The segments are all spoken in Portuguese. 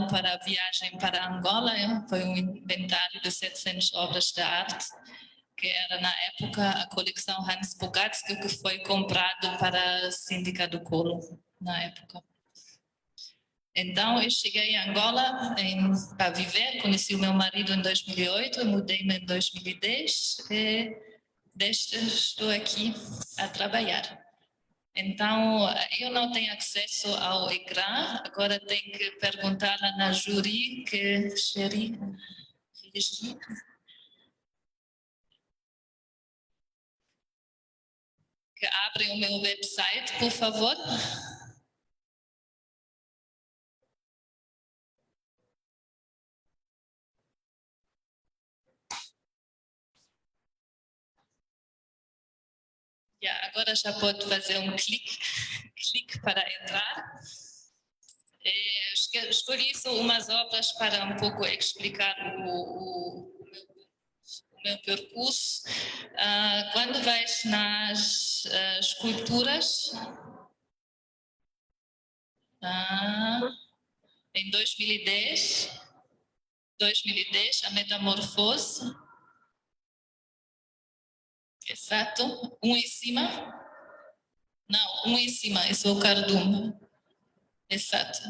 para a viagem para Angola. Foi um inventário de 700 obras de arte, que era na época a coleção Hans Bogatsky, que foi comprado para a Síndica do Colo, na época. Então eu cheguei a Angola para viver, conheci o meu marido em 2008, mudei-me em 2010 e desde estou aqui a trabalhar. Então, eu não tenho acesso ao ecrã, agora tenho que perguntar lá na Juri, que abre o meu website, por favor. Agora já pode fazer um clique para entrar. Escolhi só umas obras para um pouco explicar o meu percurso. Quando vais nas esculturas, em 2010, a Metamorfose, exato, um em cima, não, um em cima, esse é o cardume, exato,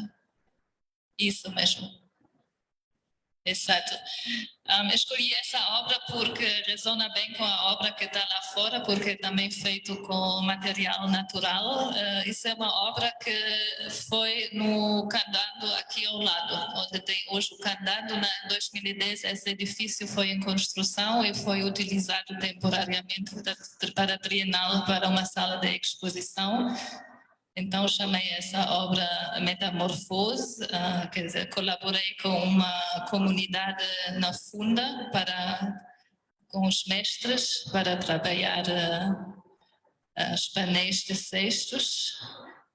isso mesmo. Exato. Escolhi essa obra porque resona bem com a obra que está lá fora, porque é também feito com material natural. Isso é uma obra que foi no Candado aqui ao lado, onde tem hoje o Candado. Em 2010 esse edifício foi em construção e foi utilizado temporariamente para a Trienal, para uma sala de exposição. Então chamei essa obra Metamorfose, quer dizer, colaborei com uma comunidade na Funda, com os mestres, para trabalhar os painéis de cestos.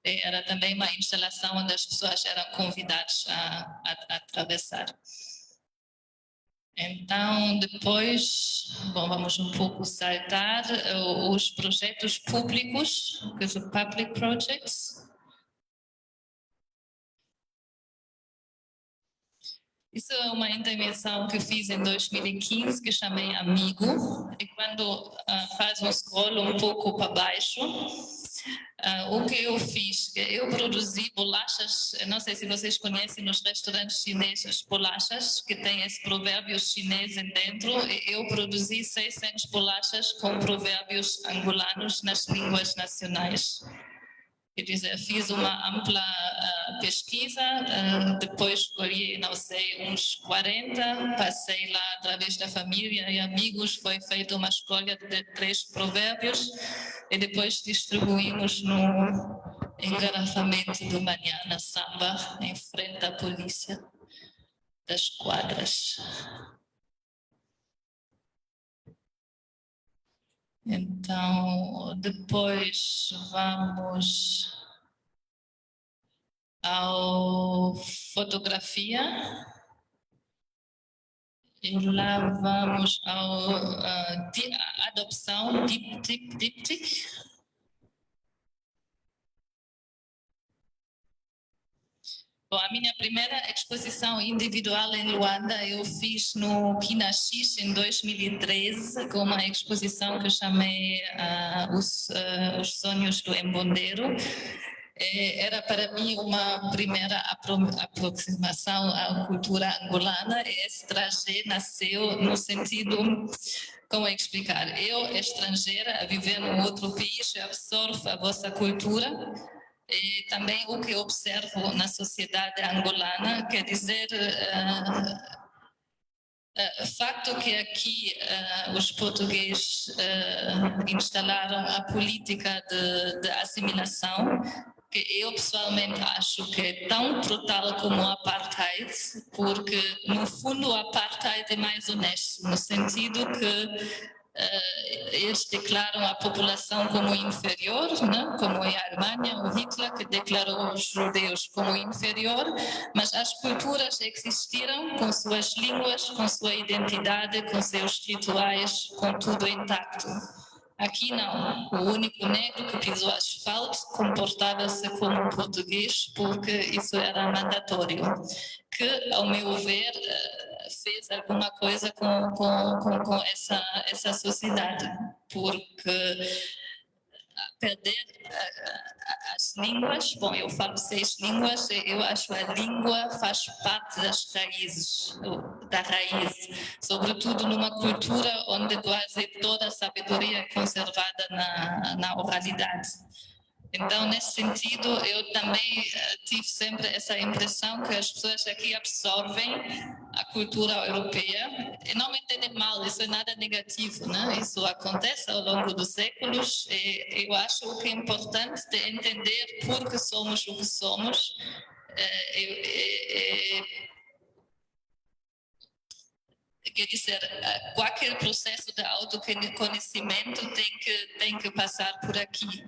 E era também uma instalação onde as pessoas eram convidadas a atravessar. Então, depois, vamos um pouco saltar os projetos públicos, que são public projects. Isso é uma intervenção que fiz em 2015, que chamei Amigo, e quando faz um scroll um pouco para baixo, o que eu fiz? Eu produzi bolachas, não sei se vocês conhecem nos restaurantes chineses, bolachas que têm esse provérbio chinês dentro. Eu produzi 600 bolachas com provérbios angolanos nas línguas nacionais. Quer dizer, fiz uma ampla pesquisa, depois escolhi, não sei, uns 40, passei lá através da família e amigos, foi feita uma escolha de 3 provérbios e depois distribuímos no engarrafamento do manhã, na samba, em frente à polícia das quadras. Então, depois vamos à fotografia e lá vamos à adopção, díptico. Bom, a minha primeira exposição individual em Luanda eu fiz no Kinaxis em 2013, com uma exposição que chamei Os Sonhos do Embondeiro. Era para mim uma primeira aproximação à cultura angolana, e esse traje nasceu no sentido, como explicar, eu, estrangeira, a viver num outro país, absorvo a vossa cultura. E também o que observo na sociedade angolana, quer dizer, o facto que aqui os portugueses instalaram a política de assimilação, que eu pessoalmente acho que é tão brutal como o apartheid, porque no fundo o apartheid é mais honesto, no sentido que eles declaram a população como inferior, né? Como é a Alemanha, o Hitler, que declarou os judeus como inferior, mas as culturas existiram com suas línguas, com sua identidade, com seus rituais, com tudo intacto. Aqui não. O único negro que pisou asfalto comportava-se como um português porque isso era mandatório. Que, ao meu ver, fez alguma coisa com essa sociedade. Porque perder as línguas, bom, eu falo 6 línguas, eu acho que a língua faz parte das raízes, da raiz, sobretudo numa cultura onde quase toda a sabedoria é conservada na oralidade. Então, nesse sentido, eu também tive sempre essa impressão que as pessoas aqui absorvem a cultura europeia e não me entendem mal, isso é nada negativo, né? Isso acontece ao longo dos séculos e eu acho que é importante de entender por que somos o que somos. Quer dizer, qualquer processo de autoconhecimento tem que passar por aqui.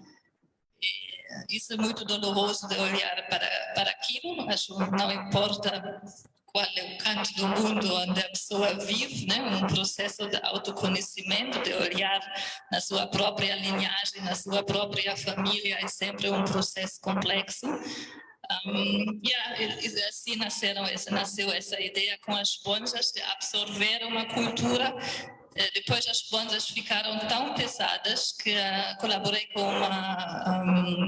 Isso é muito doloroso de olhar para aquilo, acho que não importa qual é o canto do mundo onde a pessoa vive, né? Um processo de autoconhecimento, de olhar na sua própria linhagem, na sua própria família, é sempre um processo complexo. Assim nasceu essa ideia com as esponjas de absorver uma cultura. Depois as esponjas ficaram tão pesadas que colaborei com uma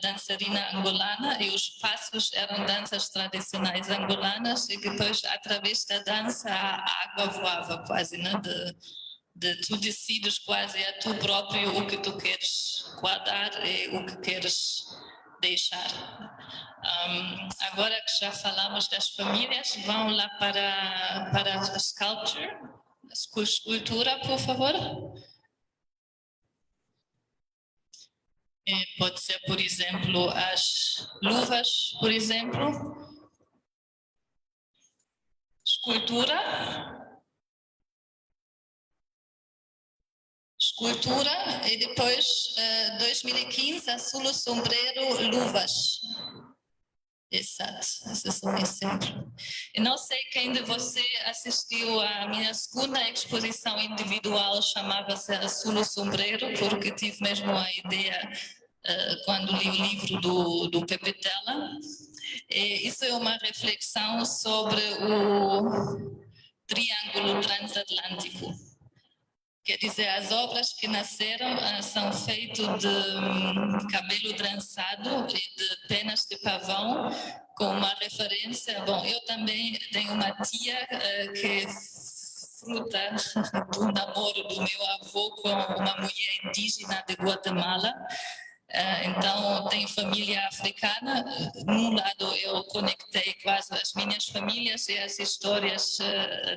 dançarina angolana e os passos eram danças tradicionais angolanas e depois através da dança a água voava quase, né? De tu decides quase a tu próprio o que tu queres guardar e o que queres deixar. Agora que já falamos das famílias, vamos lá para a sculpture, a escultura, por favor. Pode ser, por exemplo, as luvas, por exemplo. Escultura e depois, 2015, Azul Sombreiro, luvas. Exato, esse é um exemplo. Eu não sei quem de você assistiu à minha segunda exposição individual, chamava-se Azul Sombreiro, porque tive mesmo a ideia quando li o livro do Pepe Tela. E isso é uma reflexão sobre o triângulo transatlântico. Quer dizer, as obras que nasceram são feitas de cabelo trançado e de penas de pavão, com uma referência. Bom, eu também tenho uma tia que fruta do namoro do meu avô com uma mulher indígena de Guatemala. Então, tenho família africana. Num lado, eu conectei quase as minhas famílias e as histórias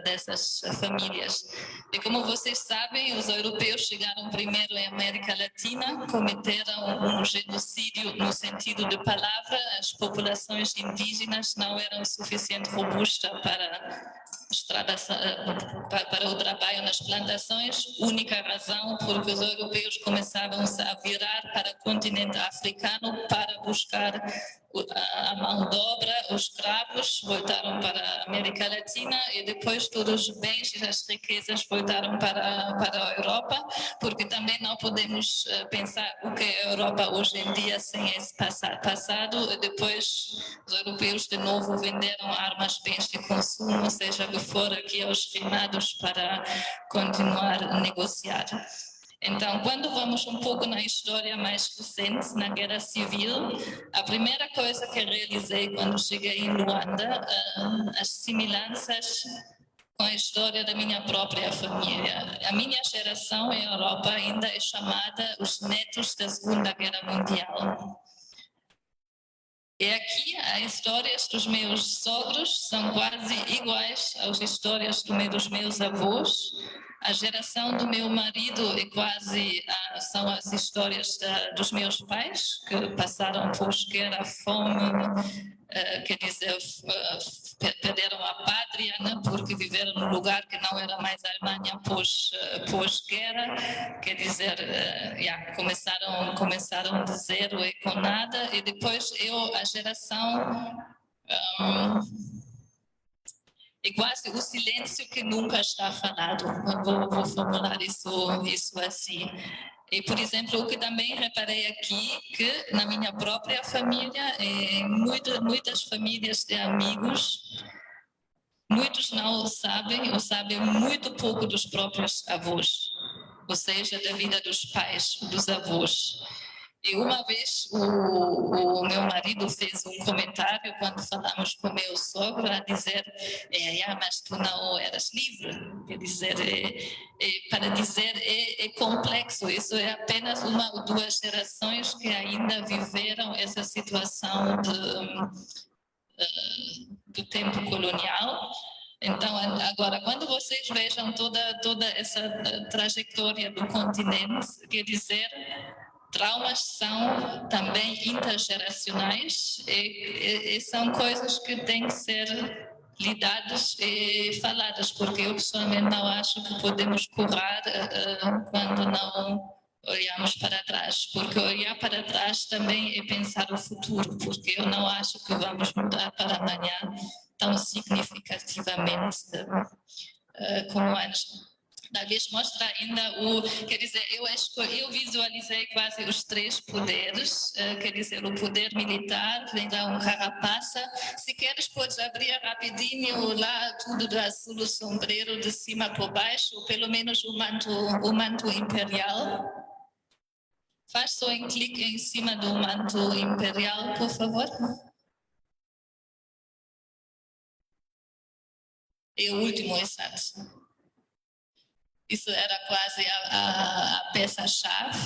dessas famílias. E como vocês sabem, os europeus chegaram primeiro em América Latina, cometeram um genocídio no sentido de palavra. As populações indígenas não eram suficientemente robustas para o trabalho nas plantações, única razão porque os europeus começavam a virar para o continente africano para buscar a mão de obra, os escravos voltaram para a América Latina e depois todos os bens e as riquezas voltaram para a Europa, porque também não podemos pensar o que é a Europa hoje em dia sem esse passado. E depois os europeus de novo venderam armas, bens de consumo, seja o que for, aqui aos reinados para continuar a negociar. Então, quando vamos um pouco na história mais recente, na Guerra Civil, a primeira coisa que realizei quando cheguei em Luanda, as semelhanças com a história da minha própria família. A minha geração em Europa ainda é chamada os netos da Segunda Guerra Mundial. E aqui as histórias dos meus sogros são quase iguais às histórias dos meus avós. A geração do meu marido é quase são as histórias dos meus pais, que passaram por guerra, fome, quer dizer, perderam a pátria, né, porque viveram num lugar que não era mais a Alemanha pós-guerra, quer dizer, começaram de zero e com nada, e depois a geração É quase o silêncio que nunca está falado. Vou formular isso assim. E, por exemplo, o que também reparei aqui, que na minha própria família, muitas famílias de amigos, muitos não sabem ou sabem muito pouco dos próprios avós, ou seja, da vida dos pais, dos avós. E uma vez o meu marido fez um comentário quando falamos com meu sogro a dizer, mas tu não eras livre. Quer dizer, para dizer é complexo. Isso é apenas uma ou duas gerações que ainda viveram essa situação do tempo colonial. Então, agora, quando vocês vejam toda essa trajetória do continente, quer dizer, traumas são também intergeracionais e são coisas que têm que ser lidadas e faladas, porque eu pessoalmente não acho que podemos curar quando não olhamos para trás, porque olhar para trás também é pensar o futuro, porque eu não acho que vamos mudar para amanhã tão significativamente como antes. Talvez mostra ainda quer dizer, eu visualizei quase os três poderes, quer dizer, o poder militar, vem lá um carapaça. Se queres, podes abrir rapidinho lá tudo do azul sombreiro de cima por baixo, ou pelo menos o manto imperial. Faz só um clique em cima do manto imperial, por favor. E o último, exato. Isso era quase a peça-chave,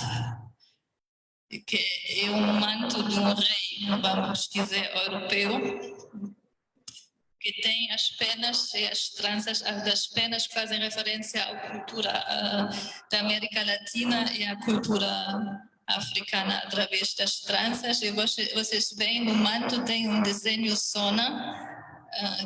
que é um manto de um rei, vamos dizer, europeu, que tem as penas e as tranças, das penas que fazem referência à cultura da América Latina e à cultura africana através das tranças. E vocês veem, no manto tem um desenho Sona,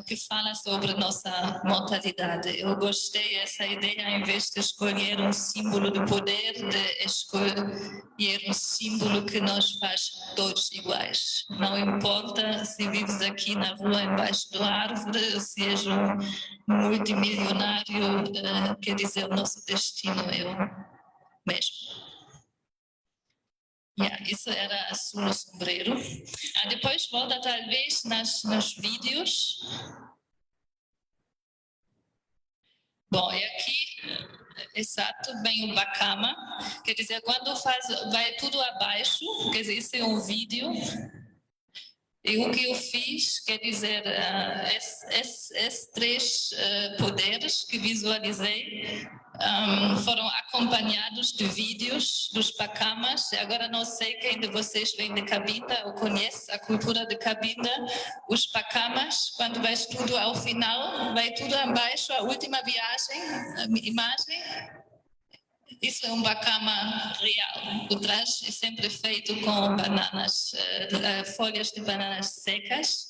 que fala sobre nossa mortalidade. Eu gostei dessa ideia, em vez de escolher um símbolo de poder, de escolher um símbolo que nos faz todos iguais. Não importa se vives aqui na rua, embaixo da árvore, se és um multimilionário, quer dizer, o nosso destino é o mesmo. Isso era azul no sombreiro. Depois volta talvez nos vídeos. Bom, e aqui, exato, vem o Bacama. Quer dizer, quando vai tudo abaixo, quer dizer, isso é um vídeo. E o que eu fiz, quer dizer, esses três poderes que visualizei foram acompanhados de vídeos dos Bacamas. Agora não sei quem de vocês vem de Cabinda ou conhece a cultura de Cabinda. Os Bacamas, quando vai tudo ao final, vai tudo abaixo, a última imagem. Isso é um bacama real. O traje é sempre feito com bananas, folhas de bananas secas.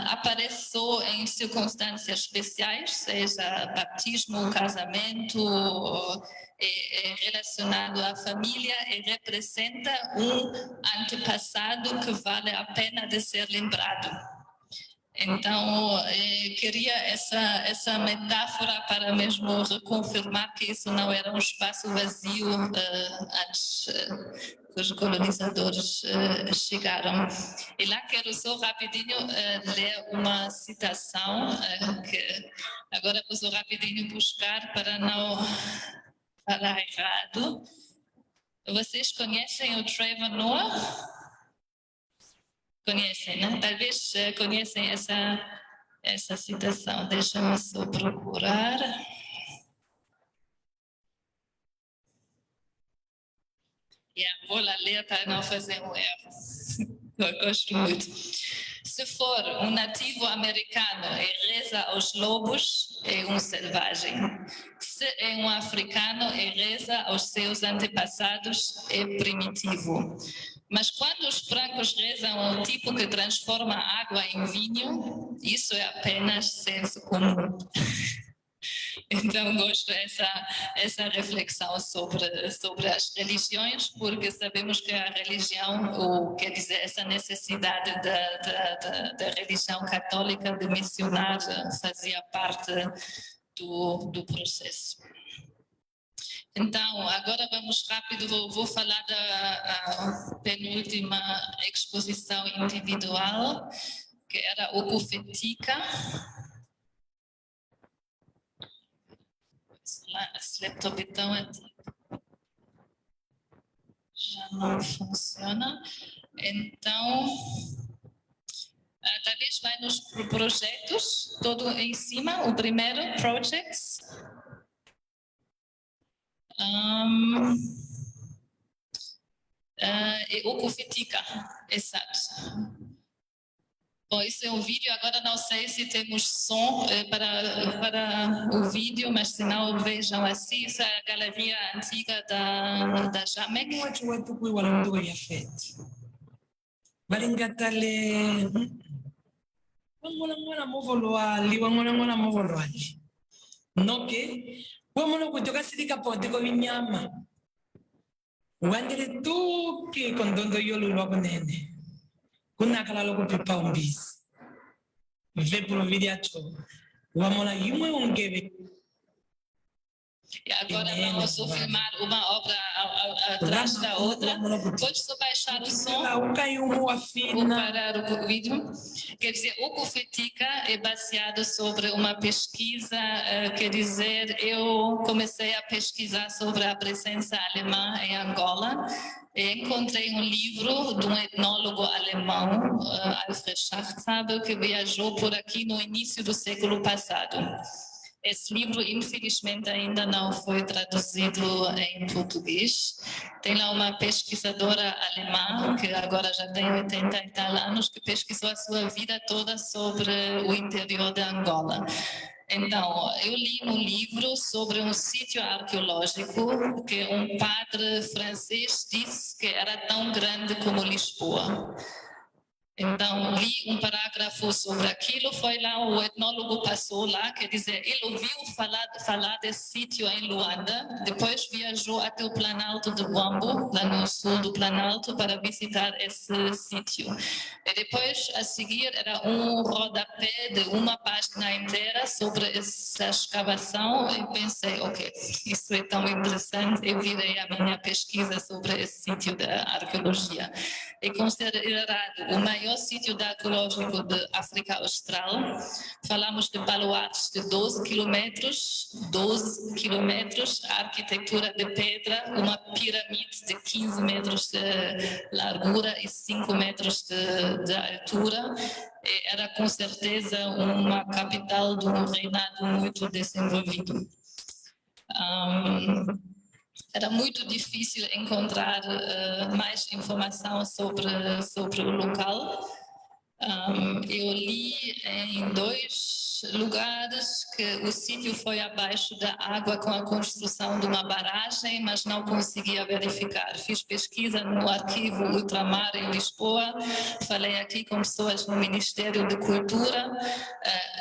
Aparece só em circunstâncias especiais, seja batismo, casamento, é relacionado à família e representa um antepassado que vale a pena de ser lembrado. Então, queria essa metáfora para mesmo reconfirmar que isso não era um espaço vazio antes que os colonizadores chegaram. E lá quero só rapidinho ler uma citação que agora vou rapidinho buscar para não falar errado. Vocês conhecem o Trevor Noah? Conhecem, né? Talvez conhecem essa citação. Deixa-me só procurar. Vou lá ler para não fazer um erro. Eu gosto muito. Se for um nativo americano e reza aos lobos, é um selvagem. Se é um africano e reza aos seus antepassados, é primitivo. Mas quando os brancos rezam ao tipo que transforma água em vinho, isso é apenas senso comum. Então, gosto dessa reflexão sobre as religiões, porque sabemos que a religião, ou quer dizer, essa necessidade da religião católica de missionar fazia parte do processo. Então, agora vamos rápido, vou falar da penúltima exposição individual, que era Ocufetica. A Sleptobitão já não funciona. Então, talvez vai nos projetos, todo em cima, o primeiro, projects. E Ocufetica, exato. Bom, isso é um vídeo, agora não sei se temos som para o vídeo, mas se não, vejam assim, isso é a galeria antiga da Jamek. Watu walanduwe ya fete balingatale wamona movolo ali wamona movolo ali noke wamona kutoka silika pote ko binyama wandire tuki kondondo yolo lwakunene kunakala loko pipa umbisi ve providiacho wamona yumwe ungebe. E agora vamos filmar uma obra atrás da outra. Pode só baixar o som ou parar o vídeo. Quer dizer, o Ocufetica é baseado sobre uma pesquisa, quer dizer, eu comecei a pesquisar sobre a presença alemã em Angola e encontrei um livro de um etnólogo alemão, Alfred Schachtzabel, que viajou por aqui no início do século passado. Esse livro, infelizmente, ainda não foi traduzido em português. Tem lá uma pesquisadora alemã, que agora já tem 80 e tal anos, que pesquisou a sua vida toda sobre o interior de Angola. Então, eu li um livro sobre um sítio arqueológico que um padre francês disse que era tão grande como Lisboa. Então, li um parágrafo sobre aquilo, foi lá, o etnólogo passou lá, quer dizer, ele ouviu falar desse sítio em Luanda, depois viajou até o Planalto de Huambo, lá no sul do Planalto, para visitar esse sítio. E depois, a seguir, era um rodapé de uma página inteira sobre essa escavação, e pensei, ok, isso é tão interessante, eu virei a minha pesquisa sobre esse sítio da arqueologia. É considerado o maior sítio arqueológico da África Austral. Falamos de baluartes de 12 quilômetros, arquitetura de pedra, uma pirâmide de 15 metros de largura e 5 metros de altura. E era com certeza uma capital de um reinado muito desenvolvido. Era muito difícil encontrar mais informação sobre o local. Eu li em 2 lugares que o sítio foi abaixo da água com a construção de uma barragem, mas não conseguia verificar. Fiz pesquisa no arquivo Ultramar em Lisboa, falei aqui com pessoas no Ministério de Cultura.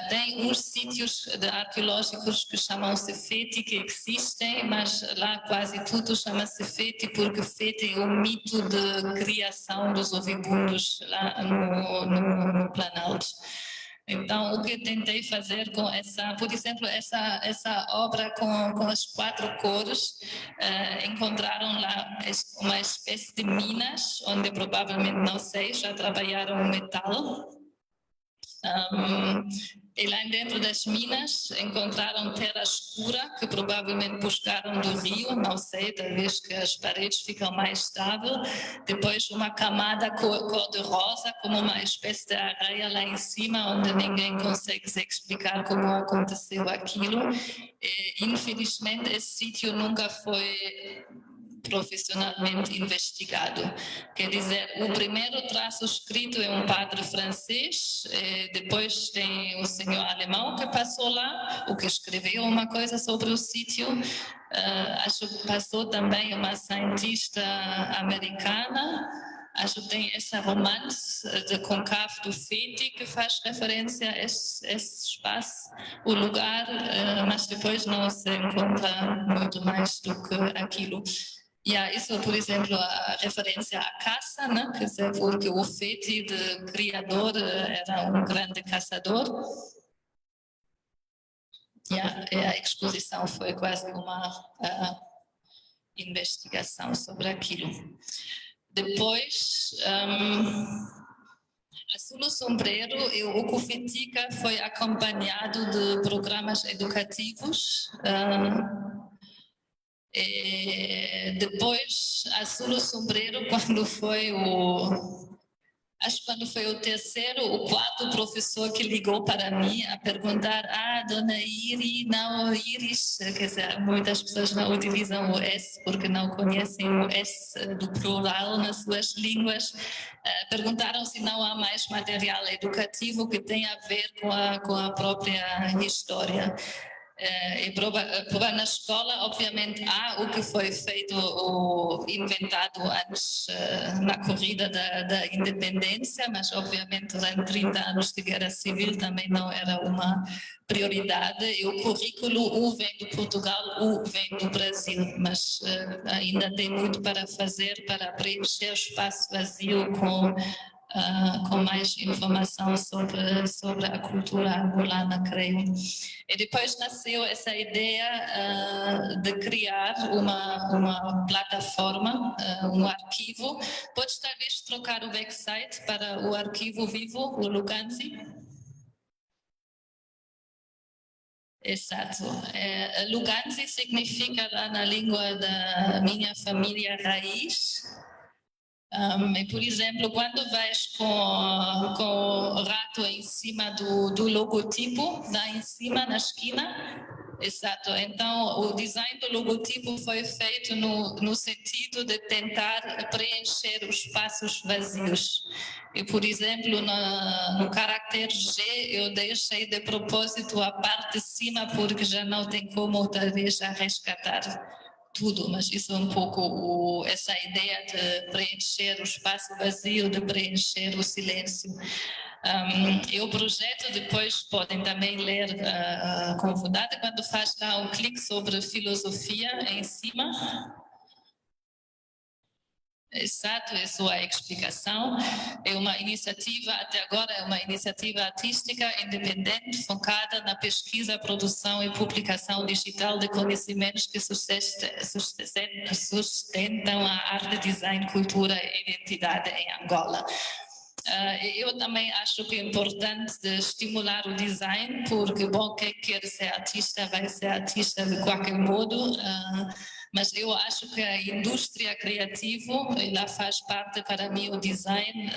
Tem uns sítios arqueológicos que chamam-se Feti, que existem, mas lá quase tudo chama-se Feti, porque Feti é o mito de criação dos ovibundos lá no Planalto. Então, o que eu tentei fazer com por exemplo, essa obra com as 4 cores, encontraram lá uma espécie de minas, onde provavelmente, não sei, já trabalharam o metal. E lá dentro das minas encontraram terra escura, que provavelmente buscaram do rio, não sei, talvez que as paredes ficam mais estáveis. Depois uma camada cor-de-rosa, como uma espécie de areia lá em cima, onde ninguém consegue se explicar como aconteceu aquilo. E, infelizmente, esse sítio nunca foi profissionalmente investigado. Quer dizer, o primeiro traço escrito é um padre francês, depois tem o senhor alemão que passou lá, o que escreveu uma coisa sobre o sítio. Acho que passou também uma cientista americana. acho que tem esse romance de Concave do Feti que faz referência a esse espaço, o lugar, mas depois não se encontra muito mais do que aquilo. Isso, por exemplo, a referência à caça, né? Quer dizer, porque o Feti de criador era um grande caçador. A exposição foi quase uma investigação sobre aquilo. Depois, Azul o Sombreiro e o Cufitica foi acompanhado de programas educativos. Depois, Azul o Sombreiro, quando foi o terceiro ou quarto professor que ligou para mim a perguntar, dona Iris, quer dizer, muitas pessoas não utilizam o S porque não conhecem o S do plural nas suas línguas, perguntaram se não há mais material educativo que tenha a ver com a própria história. E prova na escola, obviamente, há o que foi feito ou inventado antes na corrida da independência, mas obviamente durante 30 anos de guerra civil também não era uma prioridade. E o currículo, vem do Portugal, vem do Brasil, mas ainda tem muito para fazer para preencher o espaço vazio com mais informação sobre a cultura angolana, creio. E depois nasceu essa ideia de criar uma plataforma, um arquivo. Podes talvez trocar o website para o arquivo vivo, o Luganzi? Exato. Luganzi significa lá na língua da minha família raiz. Por exemplo, quando vais com o rato em cima do logotipo, lá em cima, na esquina, exato. Então, o design do logotipo foi feito no sentido de tentar preencher os espaços vazios. E, por exemplo, no caractere G, eu deixei de propósito a parte de cima, porque já não tem como, talvez, resgatar tudo, mas isso é um pouco essa ideia de preencher o espaço vazio, de preencher o silêncio. E o projeto depois podem também ler com vontade quando faz lá um clique sobre filosofia em cima. Exato, essa é a explicação. É uma iniciativa, até agora, é uma iniciativa artística independente, focada na pesquisa, produção e publicação digital de conhecimentos que sustentam a arte, design, cultura e identidade em Angola. Eu também acho que é importante de estimular o design, porque, bom, quem quer ser artista vai ser artista de qualquer modo, mas eu acho que a indústria criativa, ela faz parte, para mim, o design,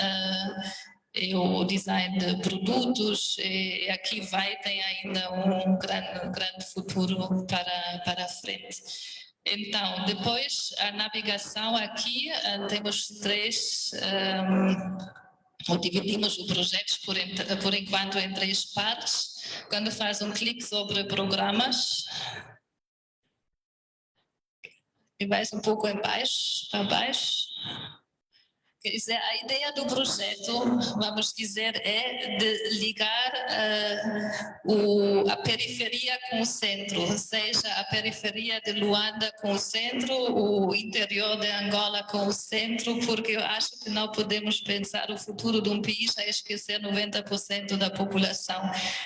o design de produtos, e aqui tem ainda um grande futuro para frente. Então, depois, a navegação aqui, temos três... dividimos o projeto por enquanto em três partes. Quando faz um clique sobre programas, e vai um pouco para baixo. Quer dizer, a ideia do projeto, vamos dizer, é de ligar a periferia com o centro, ou seja, a periferia de Luanda com o centro, o interior de Angola com o centro, porque eu acho que não podemos pensar o futuro de um país a esquecer 90% da população.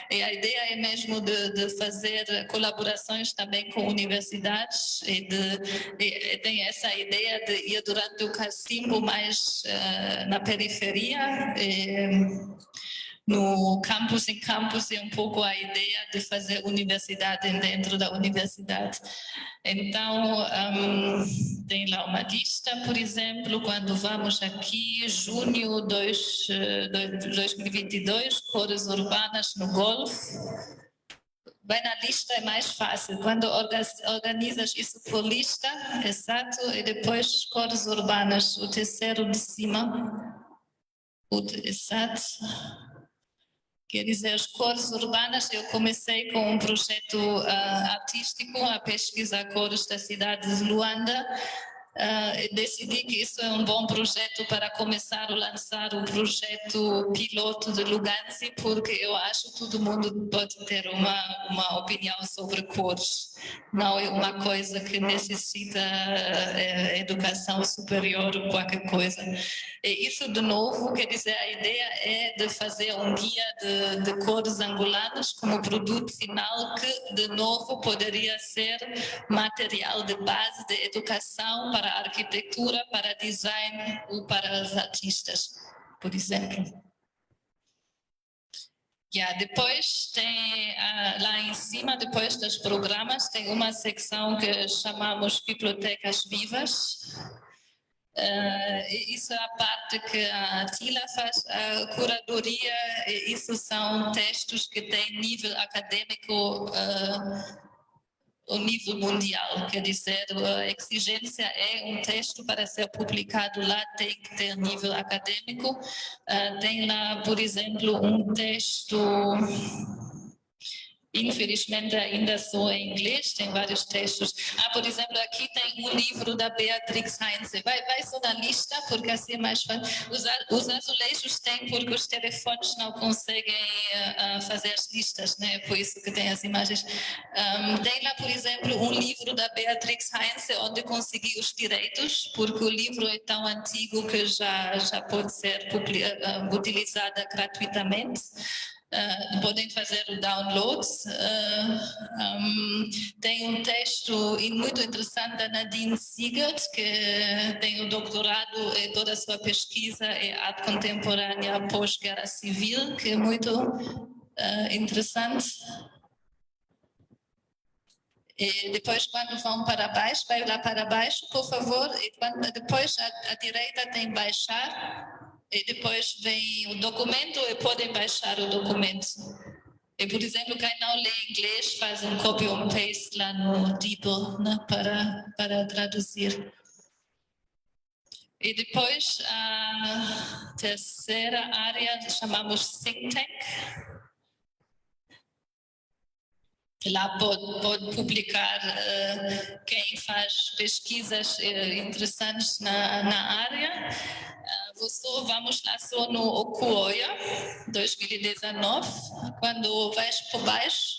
E a ideia é mesmo de fazer colaborações também com universidades e tem essa ideia de ir durante o cacimbo mais na periferia, no campus em campus, é um pouco a ideia de fazer universidade dentro da universidade. Então, tem lá uma lista, por exemplo, quando vamos aqui, junho de 2022, cores urbanas no Golfo. Vai na lista, é mais fácil. Quando organizas isso por lista, exato, e depois cores urbanas, o terceiro de cima, exato. Quer dizer, as cores urbanas, eu comecei com um projeto artístico, a pesquisar cores da cidade de Luanda, decidi que isso é um bom projeto para começar a lançar o projeto piloto de Luganzi, porque eu acho que todo mundo pode ter uma opinião sobre cores. Não é uma coisa que necessita educação superior ou qualquer coisa. E isso, de novo, quer dizer, a ideia é de fazer um guia de cores angolanas como produto final que, de novo, poderia ser material de base de educação para a arquitetura, para design ou para os artistas, por exemplo. Depois tem lá em cima, depois dos programas, tem uma secção que chamamos Bibliotecas Vivas. Isso é a parte que a Tila faz, a curadoria, isso são textos que têm nível acadêmico o nível mundial, quer dizer, a exigência é um texto para ser publicado lá, tem que ter nível acadêmico. Tem lá, por exemplo, um texto, infelizmente ainda só em inglês, tem vários textos. Por exemplo, aqui tem um livro da Beatrix Heinze. Vai só na lista, porque assim é mais fácil. Os azulejos tem, porque os telefones não conseguem fazer as listas, né? Por isso que tem as imagens. Tem lá, por exemplo, um livro da Beatrix Heinze, onde consegui os direitos, porque o livro é tão antigo que já pode ser utilizado gratuitamente. Podem fazer o download. Tem um texto muito interessante da Nadine Siegert, que tem o doutorado e toda a sua pesquisa é arte contemporânea pós-guerra civil, que é muito interessante. E depois, quando vão para baixo, vai lá para baixo, por favor. E depois, à direita tem baixar. E depois vem o documento e podem baixar o documento. E, por exemplo, quem não lê inglês faz um copy and paste lá no DeepL, né, para traduzir. E depois a terceira área chamamos Think Tank. Lá pode publicar quem faz pesquisas interessantes na área. Vamos lá só no Okuoya 2019, quando vais por baixo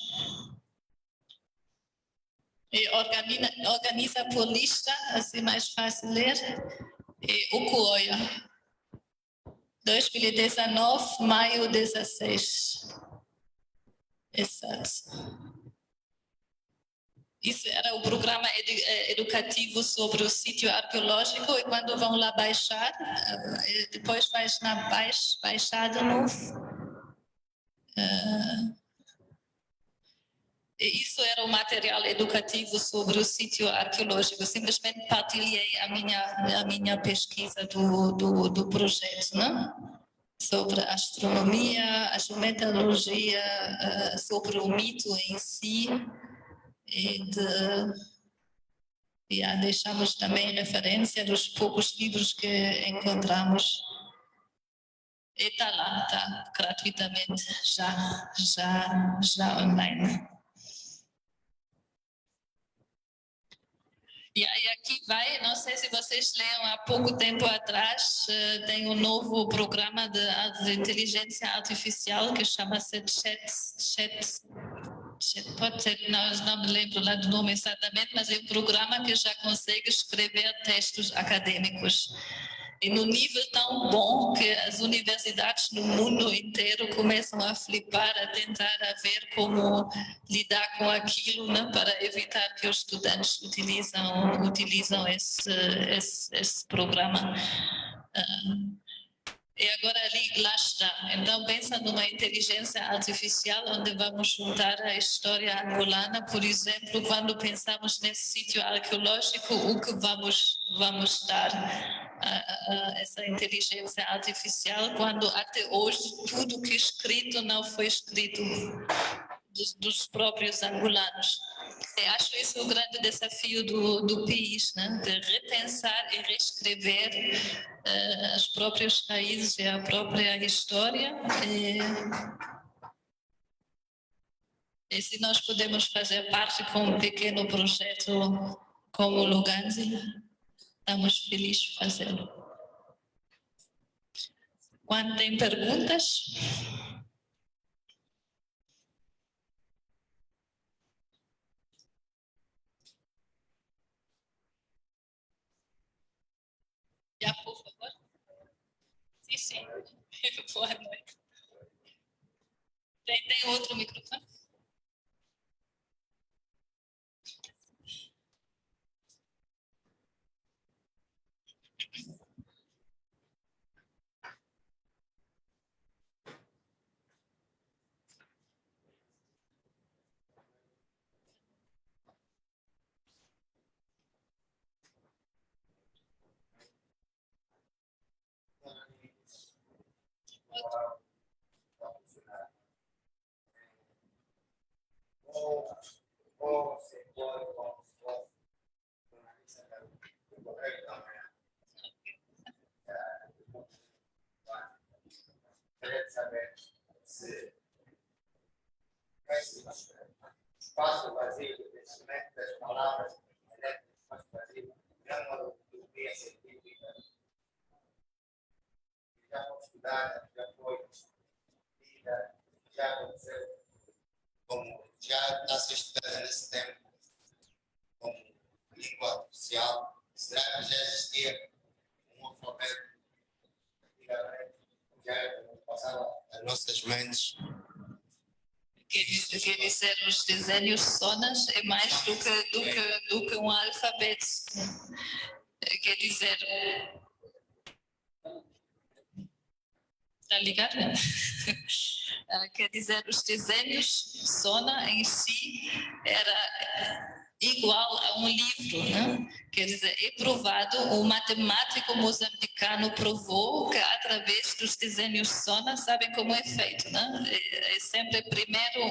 e organiza por lista, assim mais fácil ler. E Okuoya 2019, maio 16. Exato. Isso era o programa educativo sobre o sítio arqueológico, e quando vão lá baixar, depois vais na baixar de novo. Isso era o material educativo sobre o sítio arqueológico. Simplesmente partilhei a minha pesquisa do projeto, né? Sobre a astronomia, a geometrologia, sobre o mito em si. E deixamos também referência dos poucos livros que encontramos. E está lá, está gratuitamente, já online. E aí aqui vai, não sei se vocês leram, há pouco tempo atrás, tem um novo programa de inteligência artificial que chama-se pode ser, não me lembro lá do nome exatamente, mas é um programa que já consegue escrever textos acadêmicos. E no nível tão bom que as universidades no mundo inteiro começam a flipar, a tentar a ver como lidar com aquilo, né, para evitar que os estudantes utilizam esse programa. E agora lá está. Então pensa numa inteligência artificial onde vamos juntar a história angolana, por exemplo, quando pensamos nesse sítio arqueológico, o que vamos dar a essa inteligência artificial, quando até hoje tudo que é escrito não foi escrito dos próprios angolanos. Eu acho isso o grande desafio do país, né? De repensar e reescrever as próprias raízes e a própria história. E se nós podemos fazer parte com um pequeno projeto como o Luganzi, Estamos felizes de fazê-lo. Quando tem perguntas? Já, por favor. Sim, sim. Boa noite. Tem outro microfone? Queria saber se esse espaço vazio, o conhecimento das palavras, espaço vazio, é uma utopia científica que já foi estudada, já foi vista, já aconteceu, como já está se estudando nesse tempo, como língua oficial. Será que já existia um alfabeto antigamente? Já passava as nossas mentes. Quer dizer, os desenhos sonas é mais do que um alfabeto. Quer dizer, está ligado? Quer dizer, os desenhos sona em si era igual a um livro, né? Quer dizer, é provado, o matemático moçambicano provou que através dos desenhos sona, sabem como é feito, né? É sempre primeiro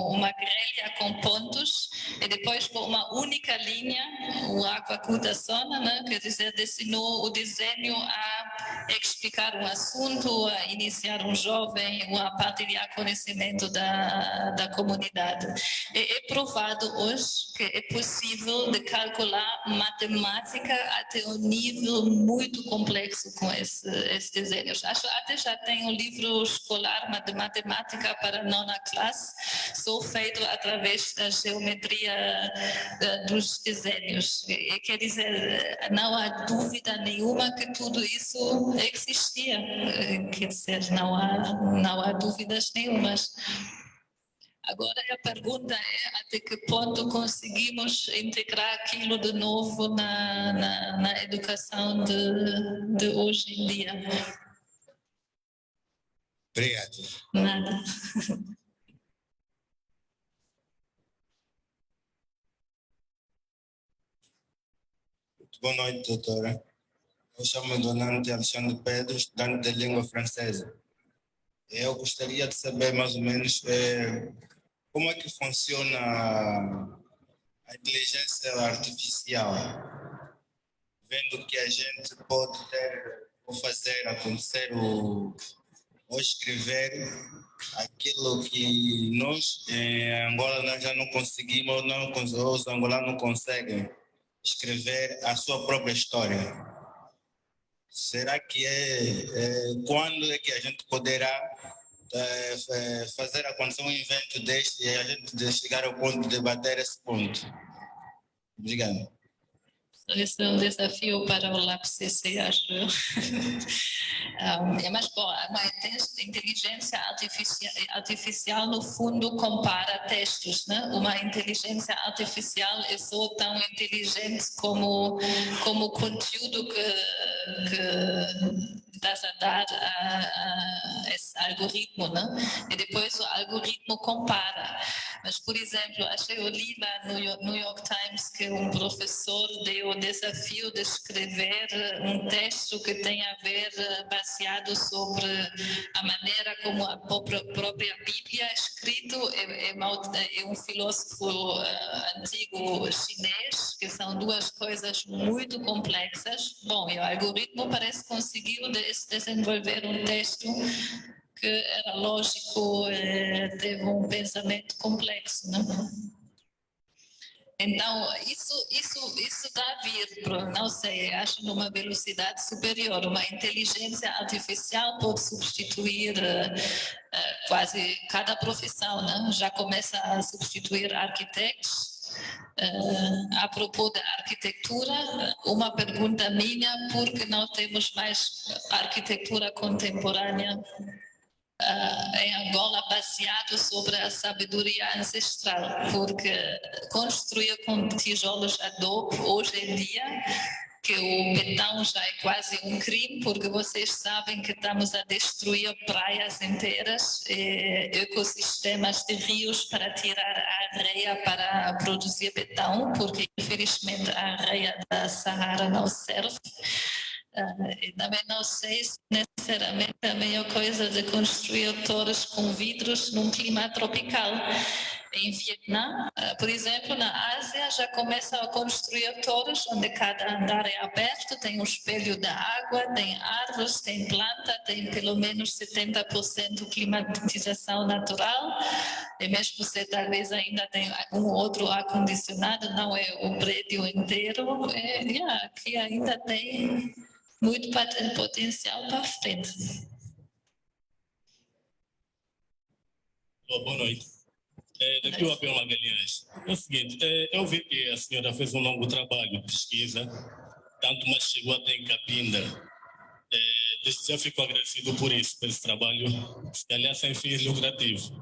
uma grelha com pontos e depois com uma única linha, o aquacuta sona, né? Quer dizer, destinou o desenho a explicar um assunto, a iniciar um jovem, ou a partilhar conhecimento da comunidade. É provado hoje que é possível de calcular matemática até um nível muito complexo com esses desenhos. Acho até já tem um livro escolar de matemática para a nona classe, só feito através da geometria dos desenhos. Quer dizer, não há dúvida nenhuma que tudo isso existia. Quer dizer, não há dúvidas nenhumas. Agora a pergunta é até que ponto conseguimos integrar aquilo de novo na educação de hoje em dia. Obrigado. Nada. Muito boa noite, doutora. Eu chamo-me Donante Alexandre Pedro, estudante de língua francesa. Eu gostaria de saber mais ou menos como é que funciona a inteligência artificial, vendo que a gente pode ter ou fazer acontecer ou escrever aquilo que nós em Angola nós já não conseguimos, ou os angolanos não conseguem escrever a sua própria história. Será que quando é que a gente poderá fazer acontecer um evento deste e a gente chegar ao ponto de debater esse ponto? Obrigado. Esse é um desafio para o LabCC, acho eu. Mas, bom, uma inteligência artificial, no fundo, compara textos, né? Uma inteligência artificial é só tão inteligente como o conteúdo que estás a dar a esse algoritmo, né? E depois o algoritmo compara. Mas, por exemplo, eu li lá no New York Times que um professor deu o desafio de escrever um texto que tem a ver baseado sobre a maneira como a própria Bíblia é escrito. É um filósofo antigo chinês, que são duas coisas muito complexas. Bom, e o algoritmo parece que conseguiu desenvolver um texto que era lógico, teve um pensamento complexo, não? Então, isso dá a vir, não sei, acho numa velocidade superior. Uma inteligência artificial pode substituir quase cada profissão, né? Já começa a substituir arquitetos. A propos da arquitetura, uma pergunta minha, por que não temos mais arquitetura contemporânea em Angola baseado sobre a sabedoria ancestral, porque construir com tijolos adobe hoje em dia, que o betão já é quase um crime, porque vocês sabem que estamos a destruir praias inteiras, ecossistemas de rios para tirar a areia para produzir betão, porque infelizmente a areia da Saara não serve. E também não sei se necessariamente a melhor coisa de construir torres com vidros num clima tropical. Em Vietnã, por exemplo, na Ásia, já começam a construir torres onde cada andar é aberto, tem um espelho da água, tem árvores, tem planta, tem pelo menos 70% climatização natural, e mesmo se talvez ainda tem algum outro ar-condicionado, não é o prédio inteiro, aqui ainda tem muito potencial para frente. Boa noite. Daqui o Abel Magalhães. É o seguinte, eu vi que a senhora fez um longo trabalho de pesquisa, tanto mais chegou até em Cabinda. Desde já fico agradecido por isso, por esse trabalho, se calhar sem fins lucrativos.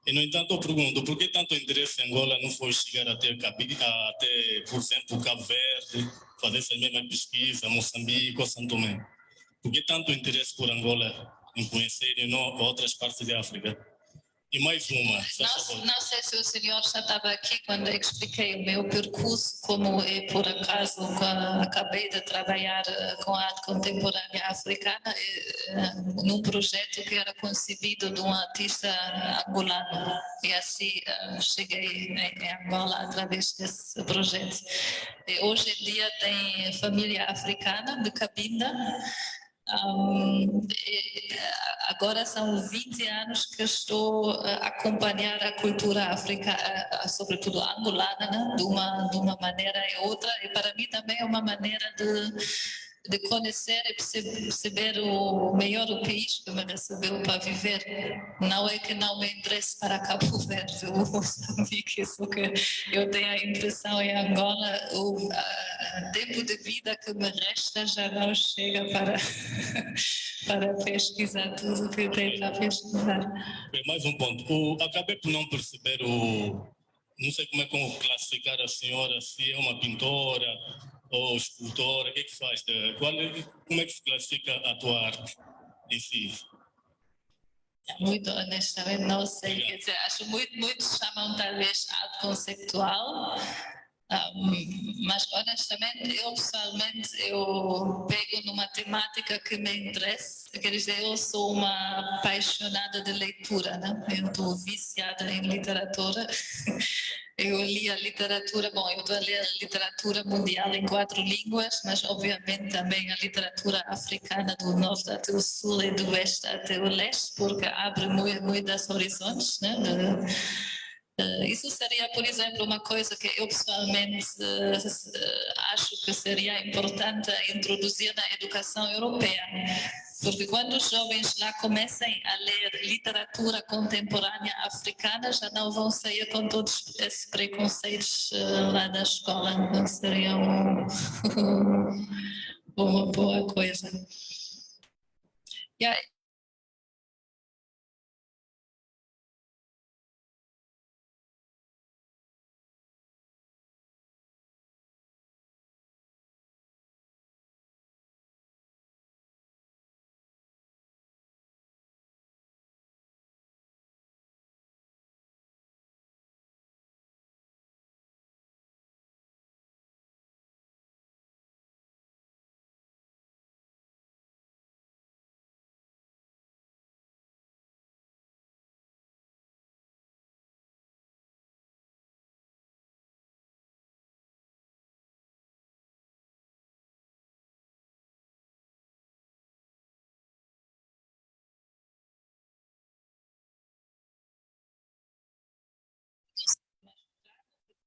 E, no entanto, eu pergunto, por que tanto interesse em Angola não foi chegar até, por exemplo, Cabo Verde, fazer essa mesma pesquisa, Moçambique ou São Tomé? Por que tanto interesse por Angola em conhecer e não outras partes da África? E mais uma. Não sei se o senhor já estava aqui quando eu expliquei o meu percurso, como por acaso acabei de trabalhar com a arte contemporânea africana num projeto que era concebido de um artista angolano. E assim cheguei em Angola através desse projeto. E hoje em dia tem família africana de Cabinda. Agora são 20 anos que estou a acompanhar a cultura africana, sobretudo angolana, né? de uma maneira e outra, e para mim também é uma maneira de conhecer e perceber o melhor do país que me recebeu para viver. Não é que não me interesse para Cabo Verde ou Moçambique, só que eu tenho a impressão em Angola o tempo de vida que me resta já não chega para pesquisar tudo que tem para pesquisar. Mais um ponto. Acabei por não perceber não sei como é que classificar a senhora, se é uma pintora ou escultora, o que é que faz? Como é que se classifica a tua arte em si? Muito honestamente, não sei. Quer dizer, acho muitos chamam talvez arte conceptual, mas honestamente, eu pessoalmente, eu pego numa temática que me interessa. Quer dizer, eu sou uma apaixonada de leitura, né? Eu estou viciada em literatura. Eu li a literatura, eu estou a ler a literatura mundial em 4 línguas, mas obviamente também a literatura africana do norte até o sul e do oeste até o leste, porque abre muitos horizontes, né? Isso seria, por exemplo, uma coisa que eu pessoalmente acho que seria importante introduzir na educação europeia. Porque quando os jovens lá comecem a ler literatura contemporânea africana, já não vão sair com todos esses preconceitos lá da escola. Então seria uma boa coisa.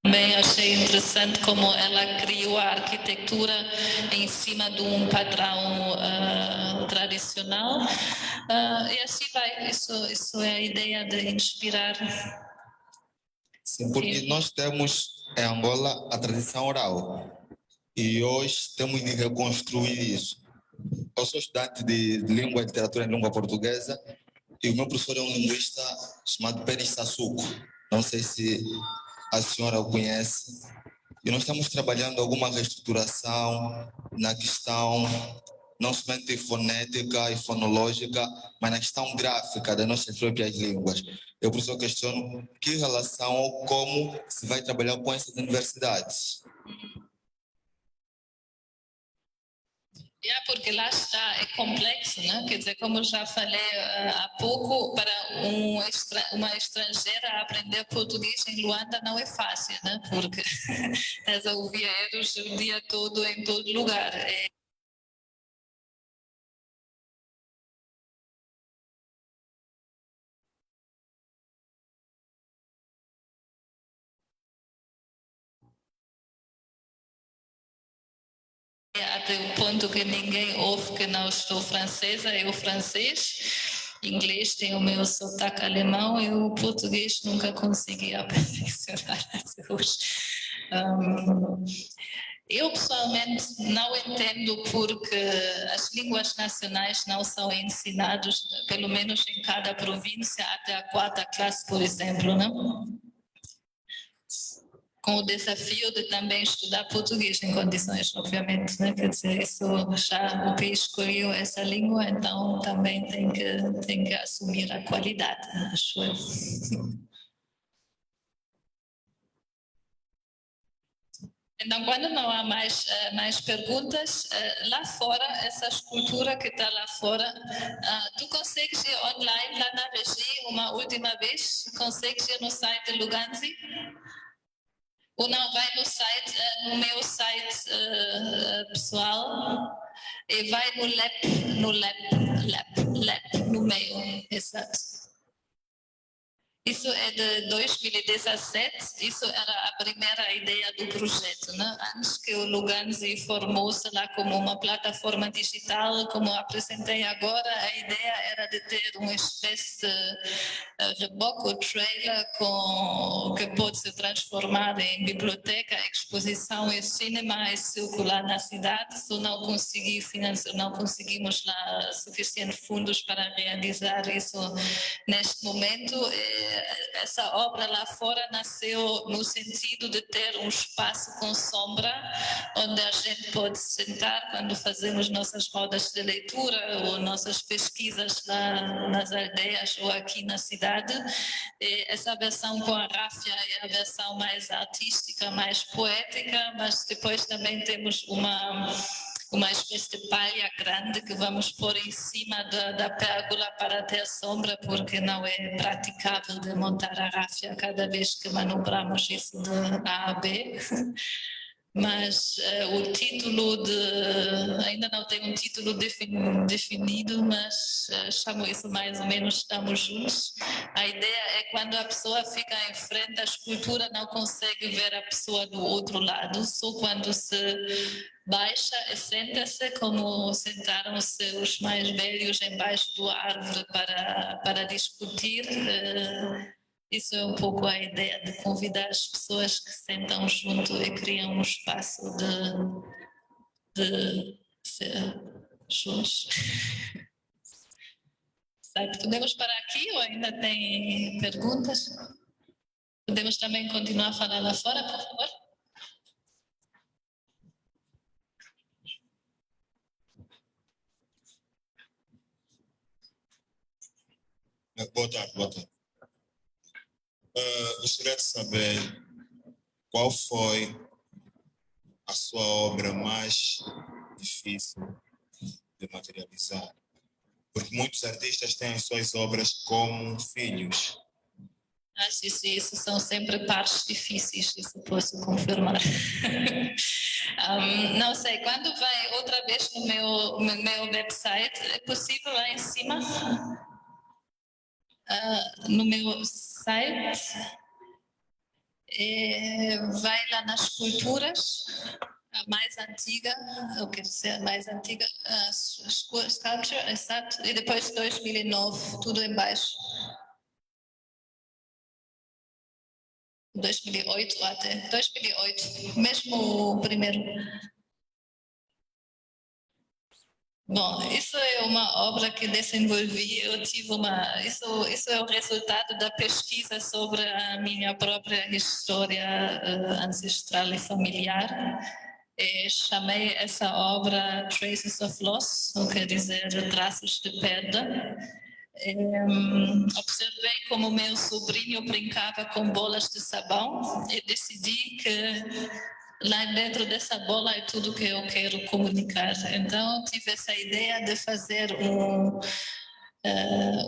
Também achei interessante como ela criou a arquitetura em cima de um padrão tradicional. E assim vai, isso é a ideia de inspirar. Sim, porque nós temos em Angola a tradição oral e hoje temos de reconstruir isso. Eu sou estudante de língua e literatura em língua portuguesa e o meu professor é um linguista chamado Pérez Sassuco. Não sei se a senhora o conhece. E nós estamos trabalhando alguma reestruturação na questão não somente fonética e fonológica, mas na questão gráfica das nossas próprias línguas. Eu, por isso, questiono que relação ou como se vai trabalhar com essas universidades. Porque lá está, é complexo, né? Quer dizer, como eu já falei há pouco, para uma estrangeira aprender português em Luanda não é fácil, né? Porque estás a ouvir eles o dia todo em todo lugar. Até o ponto que ninguém ouve que não estou francesa, eu francês, inglês tem o meu sotaque alemão e o português nunca consegui aperfeiçoar até hoje. Eu pessoalmente não entendo porque as línguas nacionais não são ensinadas, pelo menos em cada província, até a 4ª classe, por exemplo, não? Com o desafio de também estudar português em condições, obviamente, né? Quer dizer, isso já o país escolheu essa língua, então também tem que assumir a qualidade, acho eu. Então, quando não há mais perguntas, lá fora, essa escultura que está lá fora, tu consegues ir online lá na Regi uma última vez? Consegues ir no site de Luganzi? Ou não, vai no meu site pessoal e vai no LEP, no meio, exato. Isso é de 2017, isso era a primeira ideia do projeto, né? Antes que o Luganzi formou-se lá como uma plataforma digital, como apresentei agora, a ideia era de ter uma espécie de reboque ou trailer que pode se transformar em biblioteca, exposição e cinema e circular na cidade. Se não conseguimos lá suficientes fundos para realizar isso neste momento, essa obra lá fora nasceu no sentido de ter um espaço com sombra, onde a gente pode sentar quando fazemos nossas rodas de leitura ou nossas pesquisas lá nas aldeias ou aqui na cidade. E essa versão com a ráfia é a versão mais artística, mais poética, mas depois também temos uma espécie de palha grande que vamos pôr em cima da pérgola para ter sombra, porque não é praticável de montar a ráfia cada vez que manobramos isso de A a B. Mas o título ainda não tem um título definido, mas chamo isso mais ou menos Estamos Juntos. A ideia é quando a pessoa fica em frente à escultura, não consegue ver a pessoa do outro lado, só quando se baixa e senta-se, como sentaram-se os mais velhos embaixo da árvore para discutir. Isso é um pouco a ideia de convidar as pessoas que sentam junto e criam um espaço de ser juntos. Podemos parar aqui ou ainda tem perguntas? Podemos também continuar a falar lá fora, por favor? Boa tarde. Gostaria de saber qual foi a sua obra mais difícil de materializar, porque muitos artistas têm as suas obras como filhos. Isso são sempre partes difíceis, isso posso confirmar. Não sei, quando vai outra vez no meu website, é possível lá em cima? No meu site, vai lá nas esculturas, a mais antiga, eu quero dizer, a mais antiga, a sculpture, exato, e depois 2009, tudo embaixo. 2008 até 2008, mesmo o primeiro. Bom, isso é uma obra que desenvolvi. Eu tive isso é o resultado da pesquisa sobre a minha própria história ancestral e familiar. Chamei essa obra Traces of Loss, ou quer dizer, traços de perda. Observei como meu sobrinho brincava com bolas de sabão e decidi que lá dentro dessa bola é tudo que eu quero comunicar. Então, tive essa ideia de fazer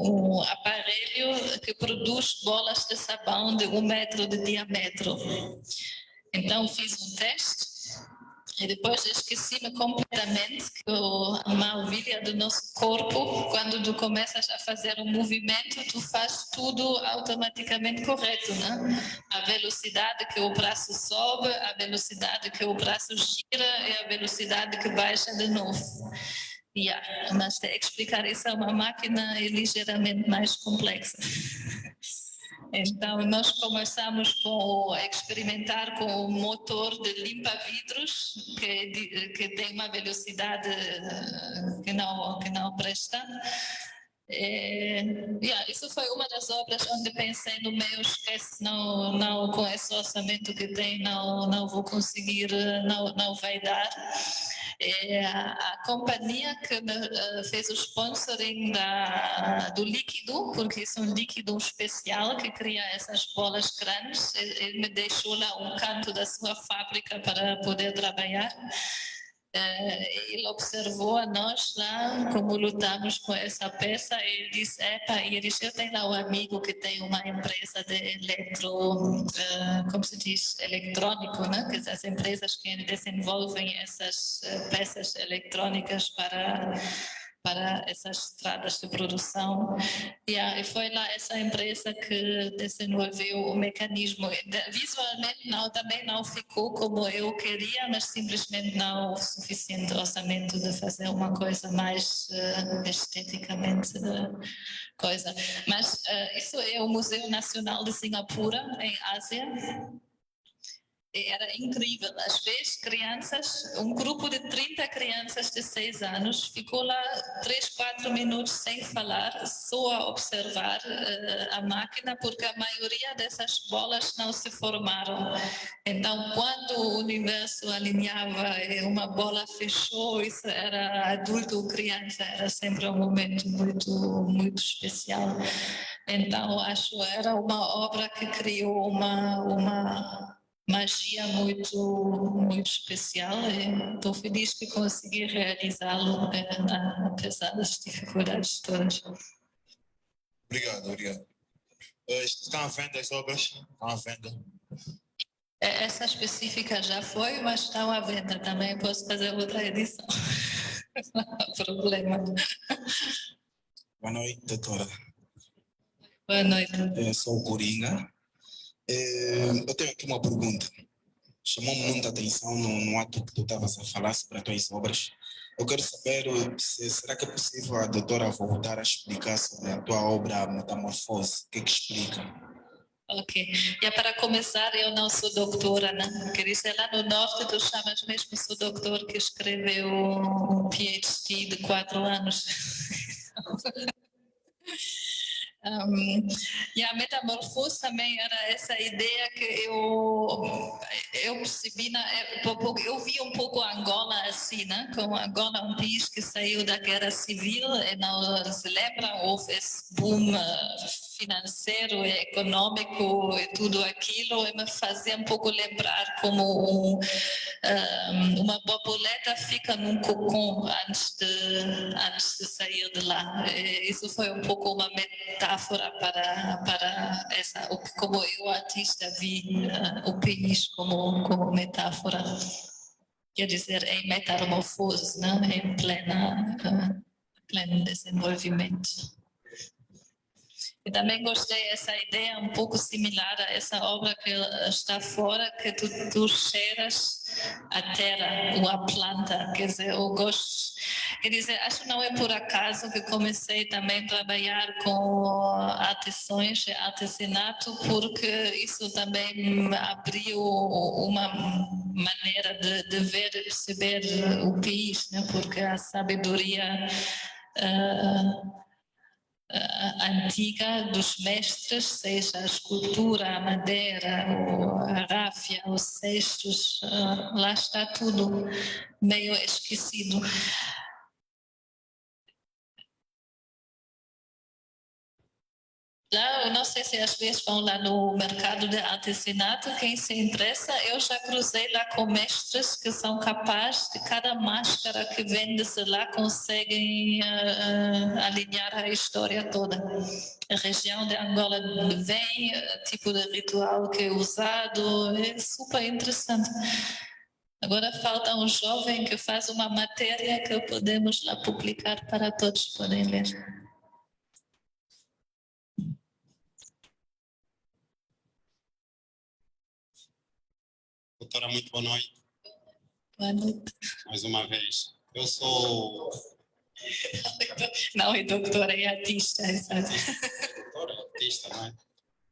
um aparelho que produz bolas de sabão de 1 metro de diâmetro. Então, fiz um teste. E depois esqueci-me completamente que a maravilha do nosso corpo, quando tu começas a fazer um movimento, tu faz tudo automaticamente correto, né? A velocidade que o braço sobe, a velocidade que o braço gira e a velocidade que baixa de novo. Mas explicar isso a uma máquina é ligeiramente mais complexa. Então, nós começamos a experimentar com o motor de limpa-vidros, que tem uma velocidade que não presta. Isso foi uma das obras onde pensei no meu esquece, não com esse orçamento que tem, não vou conseguir, não vai dar. A companhia que me fez o sponsoring do líquido, porque isso é um líquido especial que cria essas bolas grandes, ele me deixou lá um canto da sua fábrica para poder trabalhar. Ele observou a nós lá como lutamos com essa peça e ele disse, eu tenho lá um amigo que tem uma empresa de como se diz, eletrônico, né? Que as empresas que desenvolvem essas peças eletrônicas para essas estradas de produção. E foi lá essa empresa que desenvolveu o mecanismo. Visualmente também não ficou como eu queria, mas simplesmente não o suficiente orçamento de fazer uma coisa mais esteticamente coisa. Mas isso é o Museu Nacional de Singapura, em Ásia. Era incrível. Às vezes, um grupo de 30 crianças de 6 anos ficou lá 3, 4 minutos sem falar, só a observar a máquina, porque a maioria dessas bolas não se formaram. Então, quando o universo alinhava e uma bola fechou, isso era adulto ou criança, era sempre um momento muito, muito especial. Então, acho que era uma obra que criou uma magia muito especial e estou feliz que consegui realizá-lo apesar das dificuldades todas. Obrigado. Estão à venda as obras? Estão à venda? Essa específica já foi, mas estão à venda também. Posso fazer outra edição. Não há problema. Boa noite, doutora. Boa noite. Eu sou o Coringa. Eu tenho aqui uma pergunta. Chamou-me muita atenção no ato que tu estavas a falar sobre as tuas obras. Eu quero saber será que é possível a doutora voltar a explicar sobre a tua obra Metamorfose? O que é que explica? Ok. E para começar, eu não sou doutora, né? Quer dizer, lá no norte tu chamas mesmo, sou doutor que escreveu um PhD de 4 anos. E a Metamorfose também era essa ideia que eu percebi, eu vi um pouco Angola assim, né? Como Angola é um país que saiu da guerra civil e não se lembram, houve esse boom financeiro e econômico e tudo aquilo, e me fazia um pouco lembrar como uma borboleta fica num cocô antes de sair de lá. Isso foi um pouco uma metáfora para como eu artista vi o país como metáfora. Quer dizer, em metamorfose, né? Em pleno desenvolvimento. E também gostei dessa ideia um pouco similar a essa obra que está fora, que tu cheiras a terra ou a planta. Quer dizer, eu gosto. Quer dizer, acho que não é por acaso que comecei também a trabalhar com artesãos e artesanato, porque isso também me abriu uma maneira de ver e perceber o país, né? Porque a sabedoria antiga dos mestres, seja a escultura, a madeira, a ráfia, os cestos, lá está tudo meio esquecido. Lá, eu não sei se às vezes vão lá no mercado de artesanato, quem se interessa, eu já cruzei lá com mestres que são capazes de cada máscara que vende-se lá conseguem alinhar a história toda. A região de Angola vem, tipo de ritual que é usado, é super interessante. Agora falta um jovem que faz uma matéria que podemos lá publicar para todos poderem ler. Doutora, muito boa noite. Boa noite. Mais uma vez. Eu sou... Não é doutora, é artista, exato. Doutora, artista, não é?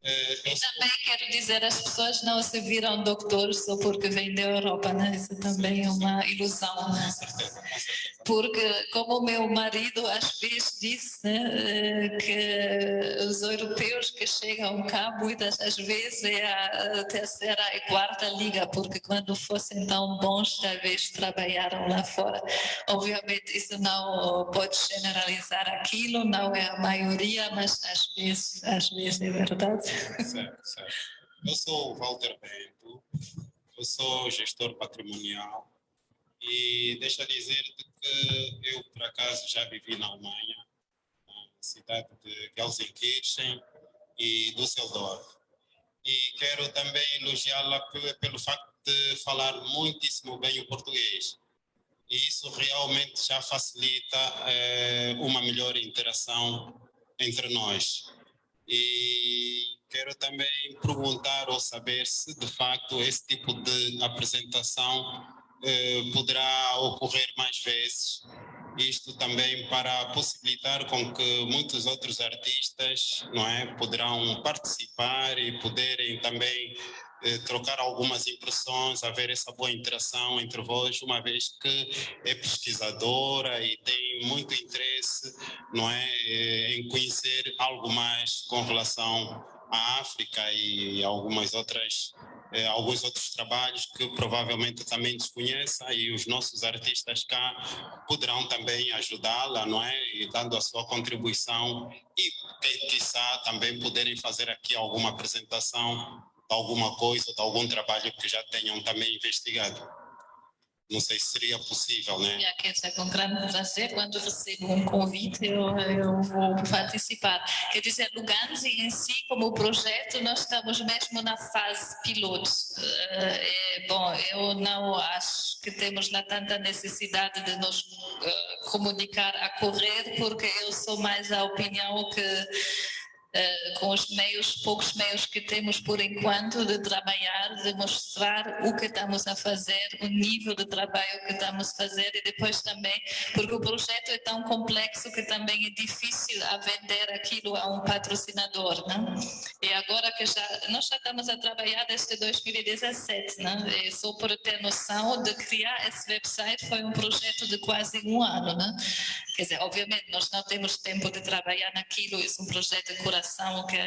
E também quero dizer, as pessoas não se viram doutores só porque vêm da Europa, né? Isso também é uma ilusão, né? Com certeza, com certeza. Porque, como o meu marido às vezes disse, né, que os europeus que chegam cá, muitas das vezes é a terceira e quarta liga, porque quando fossem tão bons, talvez trabalharam lá fora. Obviamente, isso não pode generalizar aquilo, não é a maioria, mas às vezes é verdade. Certo, certo. Eu sou o Walter Bento, eu sou gestor patrimonial e deixa dizer-te que eu, por acaso, já vivi na Alemanha, na cidade de Gelsenkirchen e Düsseldorf. E quero também elogiá-la pelo facto de falar muitíssimo bem o português. E isso realmente já facilita uma melhor interação entre nós. E quero também perguntar ou saber se de facto esse tipo de apresentação poderá ocorrer mais vezes. Isto também para possibilitar com que muitos outros artistas, não é, poderão participar e poderem também trocar algumas impressões, haver essa boa interação entre vós, uma vez que é pesquisadora e tem muito interesse, não é, em conhecer algo mais com relação à África e alguns outros trabalhos que provavelmente também desconheça, e os nossos artistas cá poderão também ajudá-la, não é, e dando a sua contribuição e quiçá também poderem fazer aqui alguma apresentação de alguma coisa, de algum trabalho que já tenham também investigado. Não sei se seria possível, né? Quer dizer, com grande prazer, quando recebo um convite, eu vou participar. Quer dizer, Luganzi em si, como projeto, nós estamos mesmo na fase piloto. Bom, eu não acho que temos lá tanta necessidade de nos comunicar a correr, porque eu sou mais a opinião que com os poucos meios que temos por enquanto de trabalhar, de mostrar o que estamos a fazer, o nível de trabalho que estamos a fazer e depois também, porque o projeto é tão complexo que também é difícil a vender aquilo a um patrocinador, né? E agora que nós já estamos a trabalhar desde 2017, né? E só por ter noção de criar esse website foi um projeto de quase um ano, né? Quer dizer, obviamente nós não temos tempo de trabalhar naquilo, isso é um projeto de coração que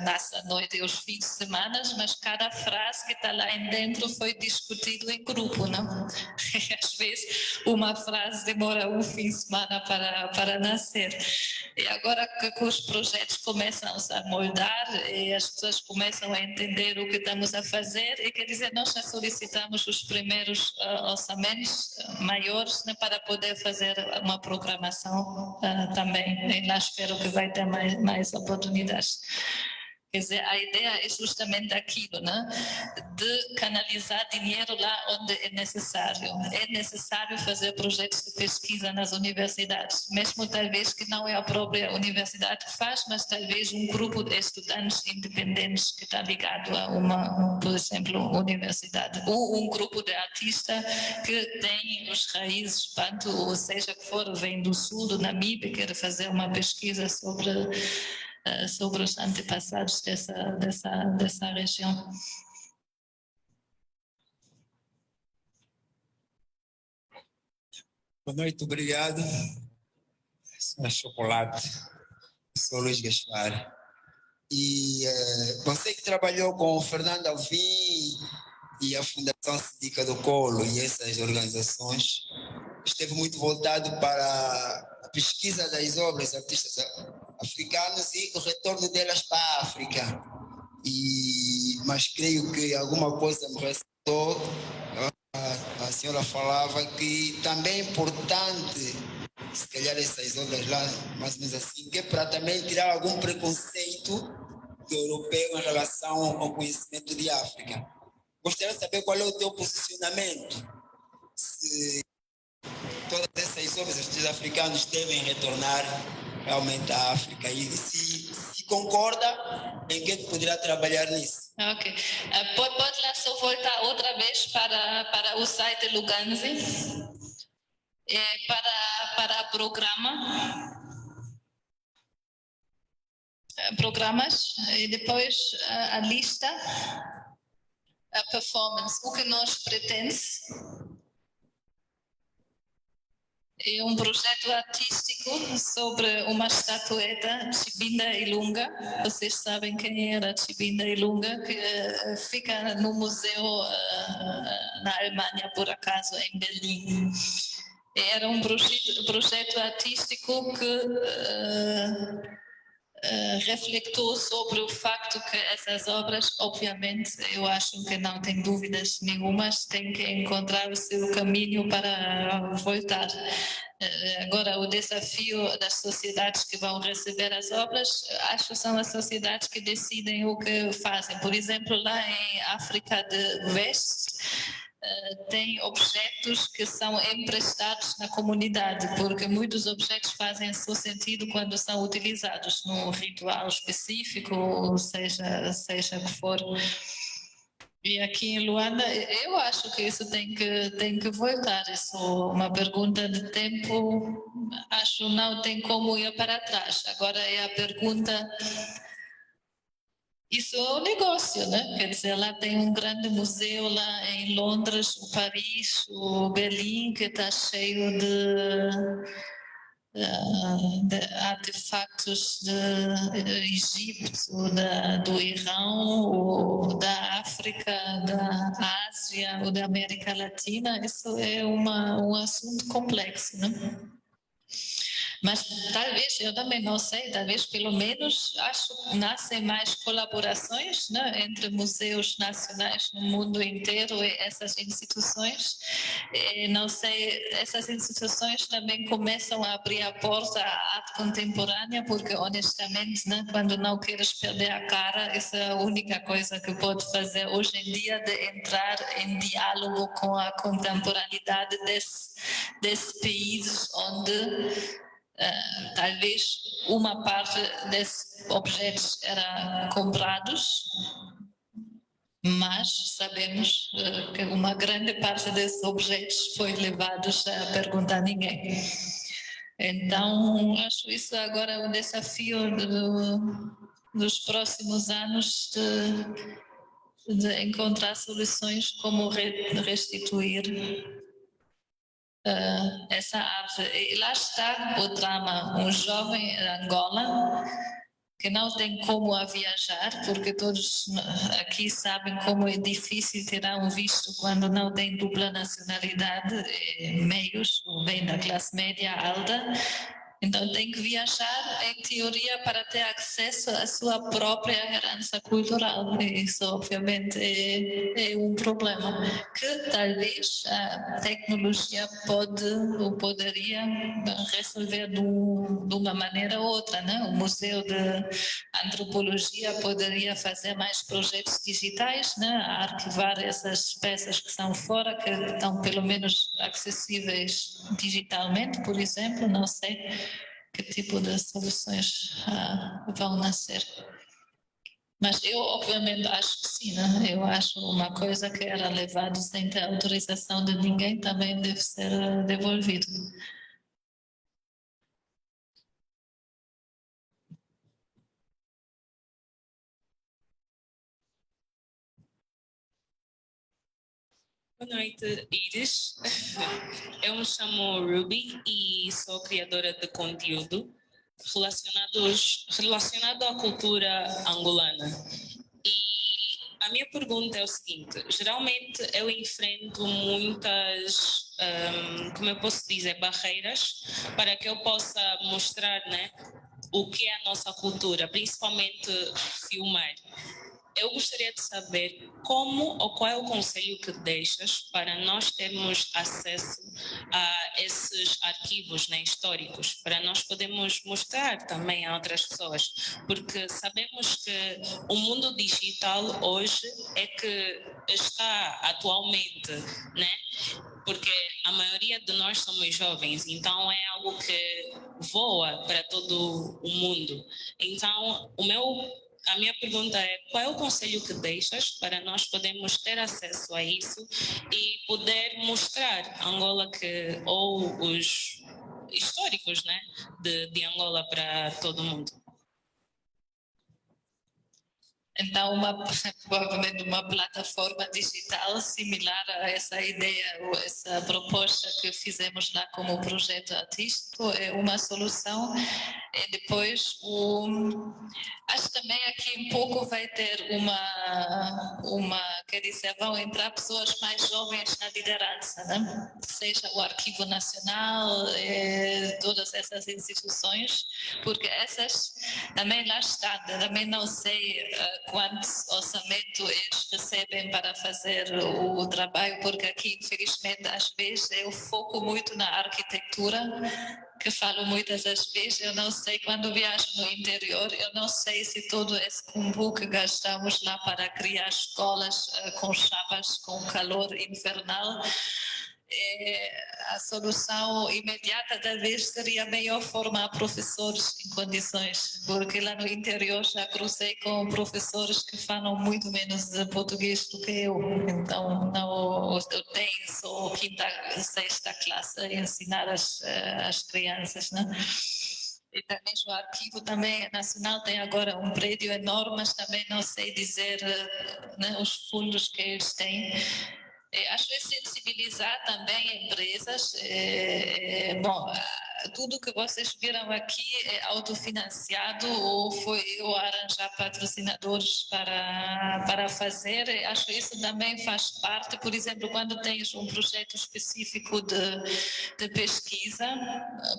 nasce à noite e aos fins de semana, mas cada frase que está lá dentro foi discutido em grupo, não? E às vezes uma frase demora um fim de semana para nascer. E agora que os projetos começam a moldar e as pessoas começam a entender o que estamos a fazer, e quer dizer, nós já solicitamos os primeiros orçamentos maiores, né, para poder fazer uma programação também. E lá espero que vai ter mais oportunidades. Quer dizer, a ideia é justamente aquilo, né? De canalizar dinheiro lá onde é necessário. É necessário fazer projetos de pesquisa nas universidades, mesmo talvez que não é a própria universidade que faz, mas talvez um grupo de estudantes independentes que está ligado a uma, por exemplo, universidade, ou um grupo de artistas que tem as raízes, banto, ou seja que for, vem do sul, do Namíbia, quer fazer uma pesquisa sobre os antepassados dessa região. Boa noite, obrigado. Sou Chocolate, sou Luiz Gaspar. E você que trabalhou com o Fernando Alvim e a Fundação Sidica do Colo e essas organizações, esteve muito voltado para a pesquisa das obras de artistas africanos e o retorno delas para a África. Mas creio que alguma coisa me ressaltou. A senhora falava que também é importante, se calhar essas obras lá, mais ou menos assim, que é para também tirar algum preconceito do europeu em relação ao conhecimento de África. Gostaria de saber qual é o teu posicionamento, se todas essas obras dos africanos devem retornar realmente à África e se concorda, em que poderá trabalhar nisso. Ok. Pode lá só voltar outra vez para o site Luganzi, para programas, e depois a lista, a performance. O que nós pretendemos é um projeto artístico sobre uma estatueta, Chibinda Ilunga. Vocês sabem quem era Chibinda Ilunga, que fica no museu na Alemanha, por acaso, em Berlim. Era um projeto artístico que refletiu sobre o facto que essas obras, obviamente, eu acho que não tem dúvidas nenhumas, têm que encontrar o seu caminho para voltar. Agora, o desafio das sociedades que vão receber as obras, acho que são as sociedades que decidem o que fazem. Por exemplo, lá em África do Oeste, tem objetos que são emprestados na comunidade, porque muitos objetos fazem seu sentido quando são utilizados num ritual específico, ou seja que for. E aqui em Luanda, eu acho que isso tem que voltar. Isso é uma pergunta de tempo, acho que não tem como ir para trás. Agora é a pergunta. Isso é um negócio, né? Quer dizer, lá tem um grande museu lá em Londres, o Paris, o Berlim, que está cheio de artefatos do Egito, do Irão, ou da África, da Ásia ou da América Latina. Isso é um assunto complexo, né? Mas talvez, eu também não sei, talvez pelo menos acho que nascem mais colaborações, né, entre museus nacionais no mundo inteiro e essas instituições. Não sei, essas instituições também começam a abrir a porta à arte contemporânea, porque honestamente, né, quando não queres perder a cara, essa é a única coisa que pode fazer hoje em dia, de entrar em diálogo com a contemporaneidade desses países onde talvez uma parte desses objetos era comprados, mas sabemos que uma grande parte desses objetos foi levados a perguntar a ninguém. Então, acho isso agora um desafio dos próximos anos de encontrar soluções como restituir essa arte. E lá está o drama, um jovem Angola que não tem como a viajar, porque todos aqui sabem como é difícil tirar um visto quando não tem dupla nacionalidade, meios, vem da classe média alta, Então tem que viajar, em teoria, para ter acesso à sua própria herança cultural. E isso, obviamente, é um problema que talvez a tecnologia pode ou poderia resolver de uma maneira ou outra, né? O Museu de Antropologia poderia fazer mais projetos digitais, né? Arquivar essas peças que são fora, que estão pelo menos acessíveis digitalmente, por exemplo, não sei que tipo de soluções vão nascer. Mas eu, obviamente, acho que sim, né? Eu acho uma coisa que era levado sem ter autorização de ninguém também deve ser devolvido. Boa noite, Iris. Eu me chamo Ruby e sou criadora de conteúdo relacionado à cultura angolana. E a minha pergunta é o seguinte: geralmente eu enfrento muitas, como eu posso dizer, barreiras para que eu possa mostrar, né, o que é a nossa cultura, principalmente filmar. Eu gostaria de saber como ou qual é o conselho que deixas para nós termos acesso a esses arquivos, né, históricos, para nós podermos mostrar também a outras pessoas, porque sabemos que o mundo digital hoje é que está atualmente, né? Porque a maioria de nós somos jovens, então é algo que voa para todo o mundo. Então, a minha pergunta é: qual é o conselho que deixas para nós podermos ter acesso a isso e poder mostrar Angola ou os históricos, né, de Angola para todo mundo? Então, provavelmente uma plataforma digital similar a essa ideia ou essa proposta que fizemos lá como projeto artístico é uma solução. E depois, acho também aqui um pouco vai ter quer dizer, vão entrar pessoas mais jovens na liderança, né? Seja o Arquivo Nacional, todas essas instituições, porque essas também lá está, também não sei quanto orçamento eles recebem para fazer o trabalho, porque aqui, infelizmente, às vezes eu foco muito na arquitetura, que falo muitas das vezes, eu não sei, quando viajo no interior, eu não sei se todo esse cumbu que gastamos lá para criar escolas com chapas, com calor infernal, a solução imediata talvez seria melhor formar professores em condições, porque lá no interior já cruzei com professores que falam muito menos português do que eu, então não, eu tenho só quinta, sexta classe a ensinar as crianças, né? E também o arquivo também nacional tem agora um prédio enorme, mas também não sei dizer, né, os fundos que eles têm. Acho que sensibilizar também empresas. Bom, tudo que vocês viram aqui é autofinanciado ou foi eu arranjar patrocinadores para fazer. Acho que isso também faz parte. Por exemplo, quando tens um projeto específico de pesquisa,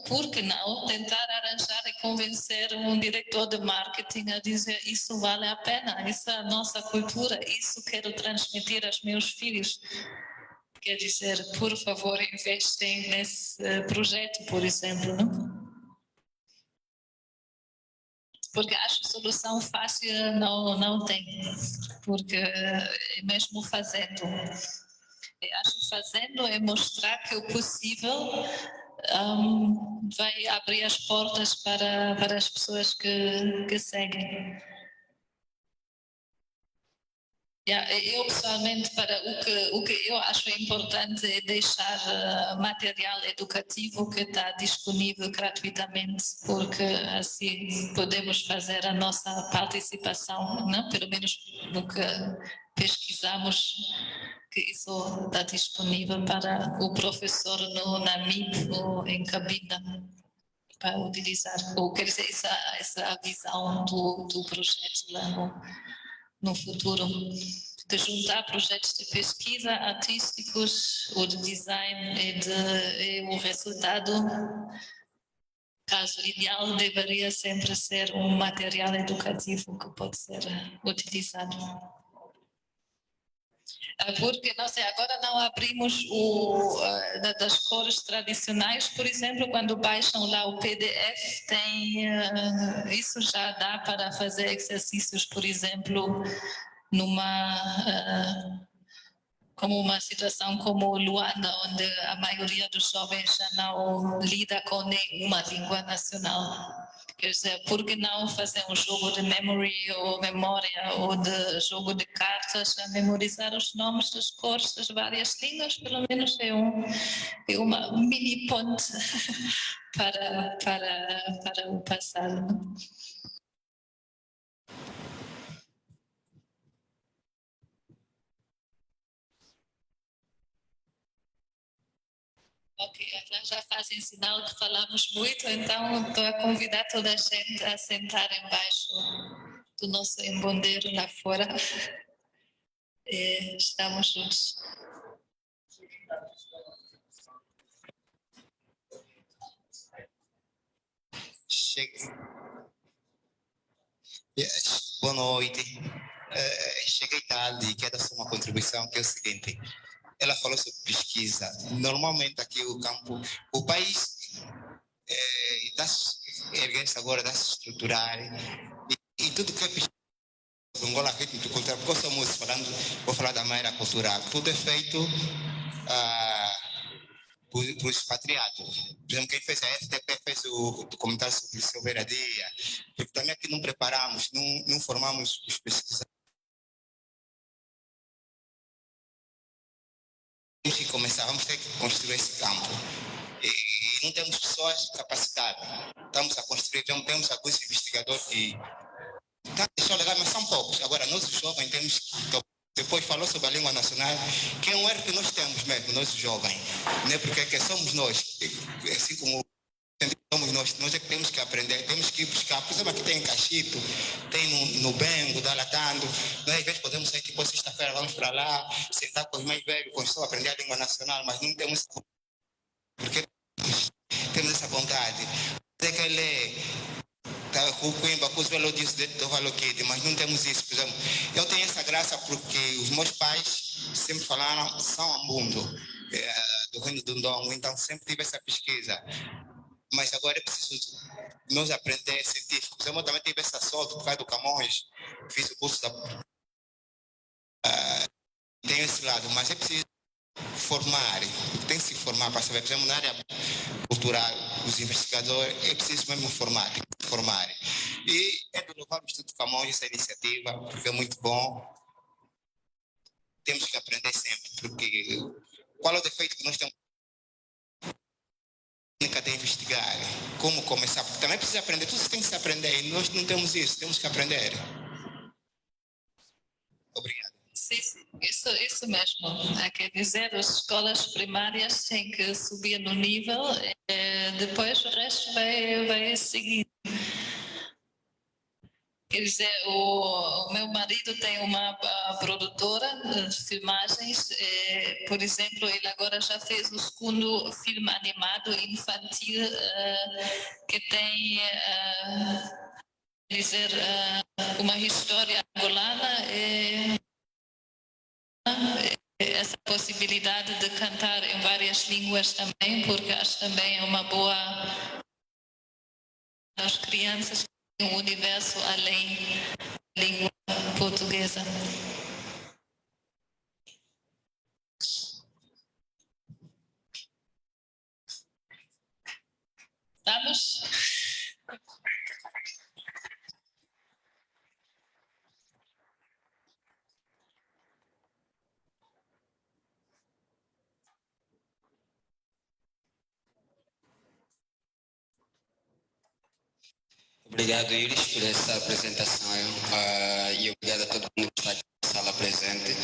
por que não tentar arranjar e convencer um diretor de marketing a dizer: isso vale a pena, isso é a nossa cultura, isso quero transmitir aos meus filhos. Quer dizer, por favor, investem nesse projeto, por exemplo, não? Porque acho que solução fácil não tem, porque mesmo fazendo, acho que fazendo é mostrar que o possível vai abrir as portas para as pessoas que seguem. Eu pessoalmente, para o que eu acho importante é deixar material educativo que está disponível gratuitamente, porque assim podemos fazer a nossa participação, não? Pelo menos no que pesquisamos, que isso está disponível para o professor na MIP ou em cabina para utilizar, ou quer dizer, essa visão do projeto lá no futuro, de juntar projetos de pesquisa artísticos ou de design e o resultado caso ideal, deveria sempre ser um material educativo que pode ser utilizado. Porque, não sei, agora não abrimos das cores tradicionais, por exemplo, quando baixam lá o PDF, tem, isso já dá para fazer exercícios, por exemplo, como uma situação como Luanda, onde a maioria dos jovens já não lida com nenhuma língua nacional. Quer dizer, por que não fazer um jogo de memory ou memória ou de jogo de cartas a memorizar os nomes das cores das várias línguas? Pelo menos é uma mini ponte para o passado. Ok, já fazem sinal que falamos muito, então estou a convidar toda a gente a sentar embaixo do nosso embondeiro lá fora. Estamos juntos. Boa noite. Cheguei tarde e quero dar só uma contribuição, que é o seguinte. Ela falou sobre pesquisa. Normalmente aqui o país está erguendo-se agora, está se estruturar e tudo que é pesquisa, Angola feito muito cultural, porque eu sou músico, vou falar da maneira cultural, tudo é feito por expatriados. Por exemplo, quem fez a FTP fez o documentário sobre o Silveira Dia, porque também aqui não preparamos, não formamos os pesquisadores. Temos que começar, vamos ter que construir esse campo. E não temos pessoas capacitadas. Estamos a construir, temos alguns investigadores que estão legal, mas são poucos. Agora, nós os jovens temos que. Depois falou sobre a língua nacional, que é um erro que nós temos mesmo, nós os jovens. Né? Porque que somos nós, assim como somos nós é que temos que aprender, temos que ir buscar. Por exemplo, aqui tem em Cachito, tem no Bengo, da Latando. Nós às vezes podemos sair, tipo, sexta-feira, vamos para lá, sentar com os mais velhos, começar a aprender a língua nacional, mas não temos. Porque temos essa vontade. É que ele mas não temos isso. Por exemplo, eu tenho essa graça porque os meus pais sempre falaram São Ambundo, do Reino do Ndongo, então sempre tive essa pesquisa. Mas agora é preciso nós aprender científico. Eu também tive essa sorte por causa do Camões, fiz o curso tenho esse lado, mas é preciso formar, tem que se formar para saber. Por exemplo, na área cultural, os investigadores, é preciso mesmo formar. E é de louvar o Instituto Camões essa iniciativa, porque é muito bom. Temos que aprender sempre, porque qual é o defeito que nós temos? De investigar, como começar, porque também precisa aprender, tudo tem que se aprender, e nós não temos isso, temos que aprender. Obrigado. Sim, isso mesmo. Quer dizer, as escolas primárias têm que subir no nível, depois o resto vai seguir. Quer dizer, o meu marido tem uma produtora de filmagens, por exemplo, ele agora já fez o segundo filme animado infantil que tem, quer dizer, uma história angolana, essa possibilidade de cantar em várias línguas também, porque acho também é uma boa às crianças um universo além da língua portuguesa. Estamos? Obrigado, Iris, por essa apresentação e obrigado a todo mundo que está aqui na sala presente.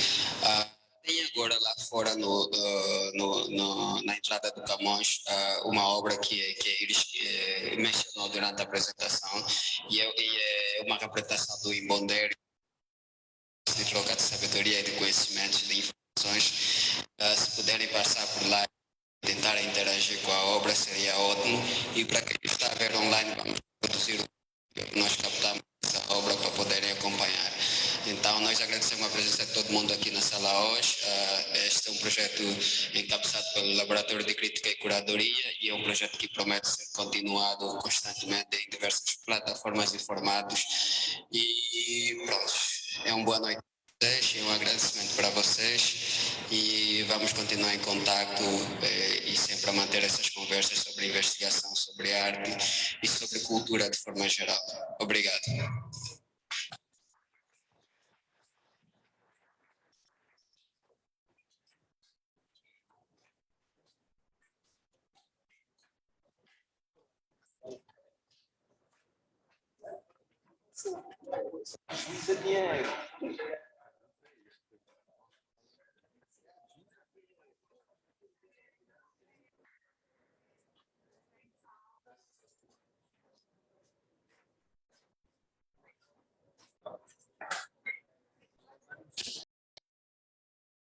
Tem agora lá fora na entrada do Camões uma obra que a Iris mencionou durante a apresentação e é uma representação do Imbondeiro, de troca de sabedoria e de conhecimentos, de informações. Se puderem passar por lá tentar interagir com a obra seria ótimo, e para quem está a ver nós. Este é um projeto encabeçado pelo Laboratório de Crítica e Curadoria e é um projeto que promete ser continuado constantemente em diversas plataformas e formatos. E pronto, é uma boa noite para vocês e um agradecimento para vocês e vamos continuar em contacto e sempre a manter essas conversas sobre investigação, sobre arte e sobre cultura de forma geral. Obrigado. Você tinha